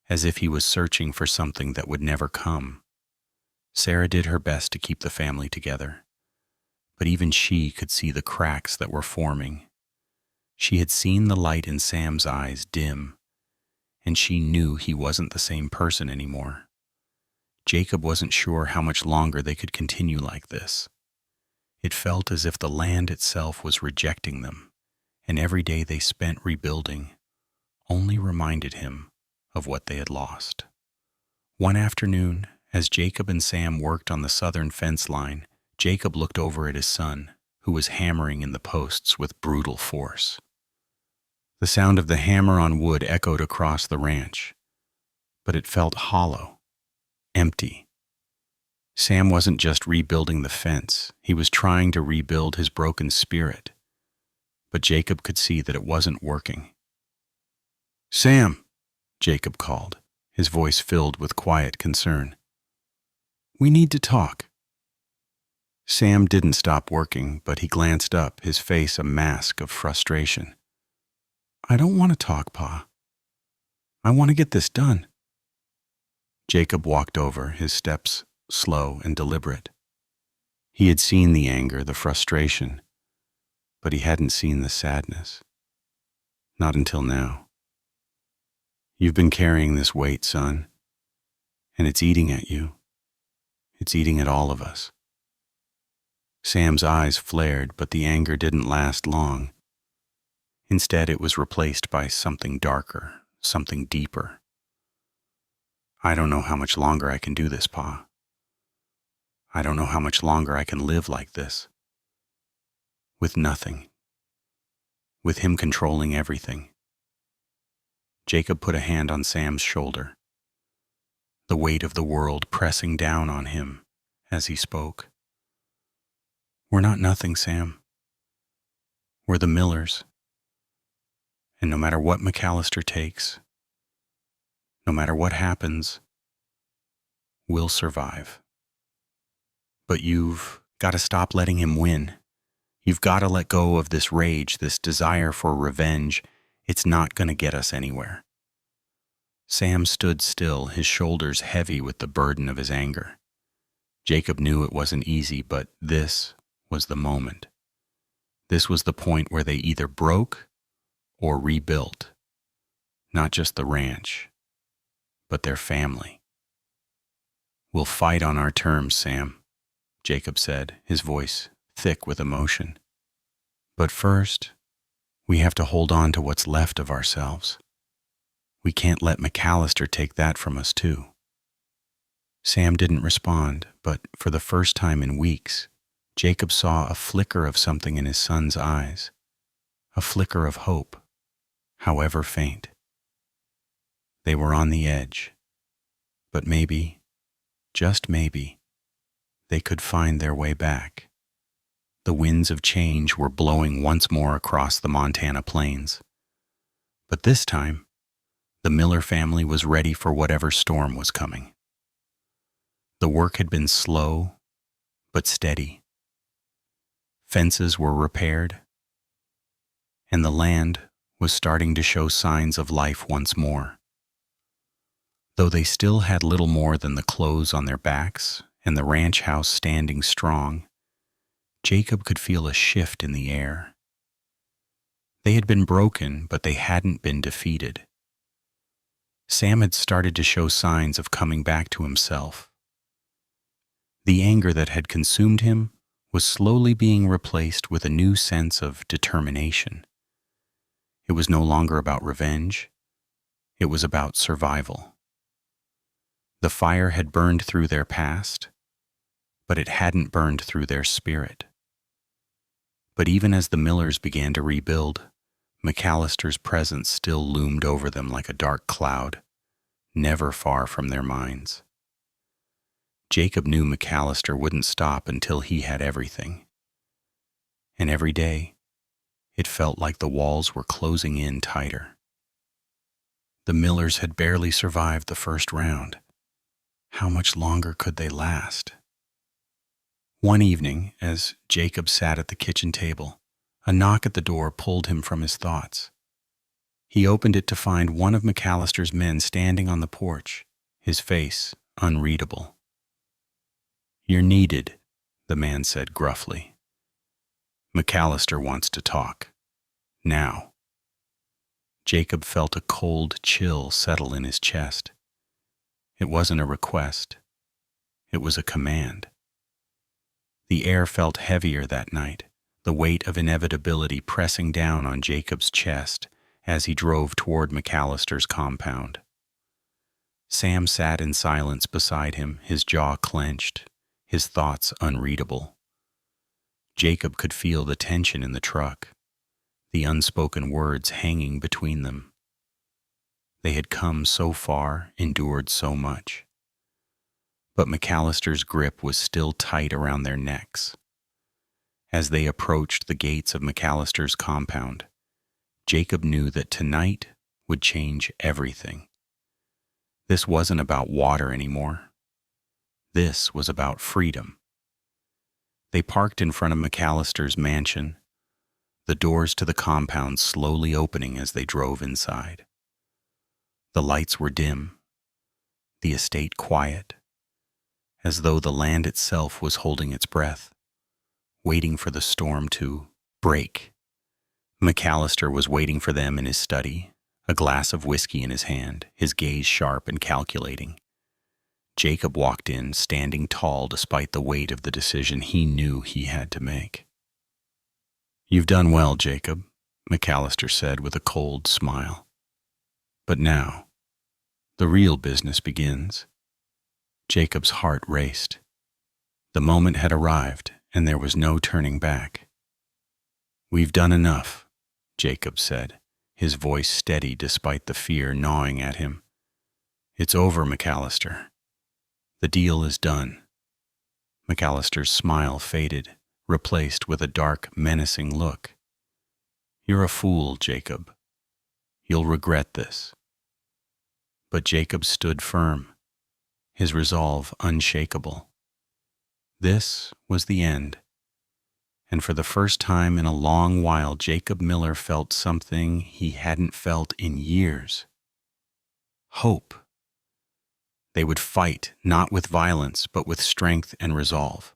as if he was searching for something that would never come. Sarah did her best to keep the family together, but even she could see the cracks that were forming. She had seen the light in Sam's eyes dim, and she knew he wasn't the same person anymore. Jacob wasn't sure how much longer they could continue like this. It felt as if the land itself was rejecting them, and every day they spent rebuilding only reminded him of what they had lost. One afternoon, as Jacob and Sam worked on the southern fence line, Jacob looked over at his son, who was hammering in the posts with brutal force. The sound of the hammer on wood echoed across the ranch, but it felt hollow, empty. Sam wasn't just rebuilding the fence, he was trying to rebuild his broken spirit. But Jacob could see that it wasn't working. "Sam," Jacob called, his voice filled with quiet concern. "We need to talk." Sam didn't stop working, but he glanced up, his face a mask of frustration. "I don't want to talk, Pa. I want to get this done." Jacob walked over, his steps slow and deliberate. He had seen the anger, the frustration, but he hadn't seen the sadness. Not until now. "You've been carrying this weight, son, and it's eating at you. It's eating at all of us." Sam's eyes flared, but the anger didn't last long. Instead, it was replaced by something darker, something deeper. "I don't know how much longer I can do this, Pa. I don't know how much longer I can live like this. With nothing. With him controlling everything." Jacob put a hand on Sam's shoulder, the weight of the world pressing down on him as he spoke. "We're not nothing, Sam. We're the Millers. And no matter what McAllister takes, no matter what happens, we'll survive. But you've got to stop letting him win. You've got to let go of this rage, this desire for revenge. It's not going to get us anywhere." Sam stood still, his shoulders heavy with the burden of his anger. Jacob knew it wasn't easy, but this was the moment. This was the point where they either broke or rebuilt. Not just the ranch, but their family. "We'll fight on our terms, Sam," Jacob said, his voice thick with emotion. "But first, we have to hold on to what's left of ourselves. We can't let McAllister take that from us too." Sam didn't respond, but for the first time in weeks, Jacob saw a flicker of something in his son's eyes, a flicker of hope, however faint. They were on the edge, but maybe, just maybe, they could find their way back. The winds of change were blowing once more across the Montana plains. But this time, the Miller family was ready for whatever storm was coming. The work had been slow, but steady. Fences were repaired, and the land was starting to show signs of life once more. Though they still had little more than the clothes on their backs and the ranch house standing strong, Jacob could feel a shift in the air. They had been broken, but they hadn't been defeated. Sam had started to show signs of coming back to himself. The anger that had consumed him was slowly being replaced with a new sense of determination. It was no longer about revenge. It was about survival. The fire had burned through their past, but it hadn't burned through their spirit. But even as the Millers began to rebuild, McAllister's presence still loomed over them like a dark cloud, never far from their minds. Jacob knew McAllister wouldn't stop until he had everything. And every day, it felt like the walls were closing in tighter. The Millers had barely survived the first round. How much longer could they last? One evening, as Jacob sat at the kitchen table, a knock at the door pulled him from his thoughts. He opened it to find one of McAllister's men standing on the porch, his face unreadable. "You're needed," the man said gruffly. "McAllister wants to talk. Now." Jacob felt a cold chill settle in his chest. It wasn't a request. It was a command. The air felt heavier that night, the weight of inevitability pressing down on Jacob's chest as he drove toward McAllister's compound. Sam sat in silence beside him, his jaw clenched, his thoughts unreadable. Jacob could feel the tension in the truck, the unspoken words hanging between them. They had come so far, endured so much. But McAllister's grip was still tight around their necks. As they approached the gates of McAllister's compound, Jacob knew that tonight would change everything. This wasn't about water anymore. This was about freedom. They parked in front of McAllister's mansion, the doors to the compound slowly opening as they drove inside. The lights were dim, the estate quiet, as though the land itself was holding its breath, waiting for the storm to break. McAllister was waiting for them in his study, a glass of whiskey in his hand, his gaze sharp and calculating. Jacob walked in, standing tall despite the weight of the decision he knew he had to make. "You've done well, Jacob," McAllister said with a cold smile. "But now, the real business begins." Jacob's heart raced. The moment had arrived, and there was no turning back. "We've done enough," Jacob said, his voice steady despite the fear gnawing at him. "It's over, McAllister. The deal is done." McAllister's smile faded, replaced with a dark, menacing look. "You're a fool, Jacob. You'll regret this." But Jacob stood firm, his resolve unshakable. This was the end. And for the first time in a long while, Jacob Miller felt something he hadn't felt in years. Hope. They would fight, not with violence, but with strength and resolve.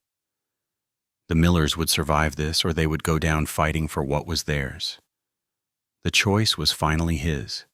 The Millers would survive this, or they would go down fighting for what was theirs. The choice was finally his.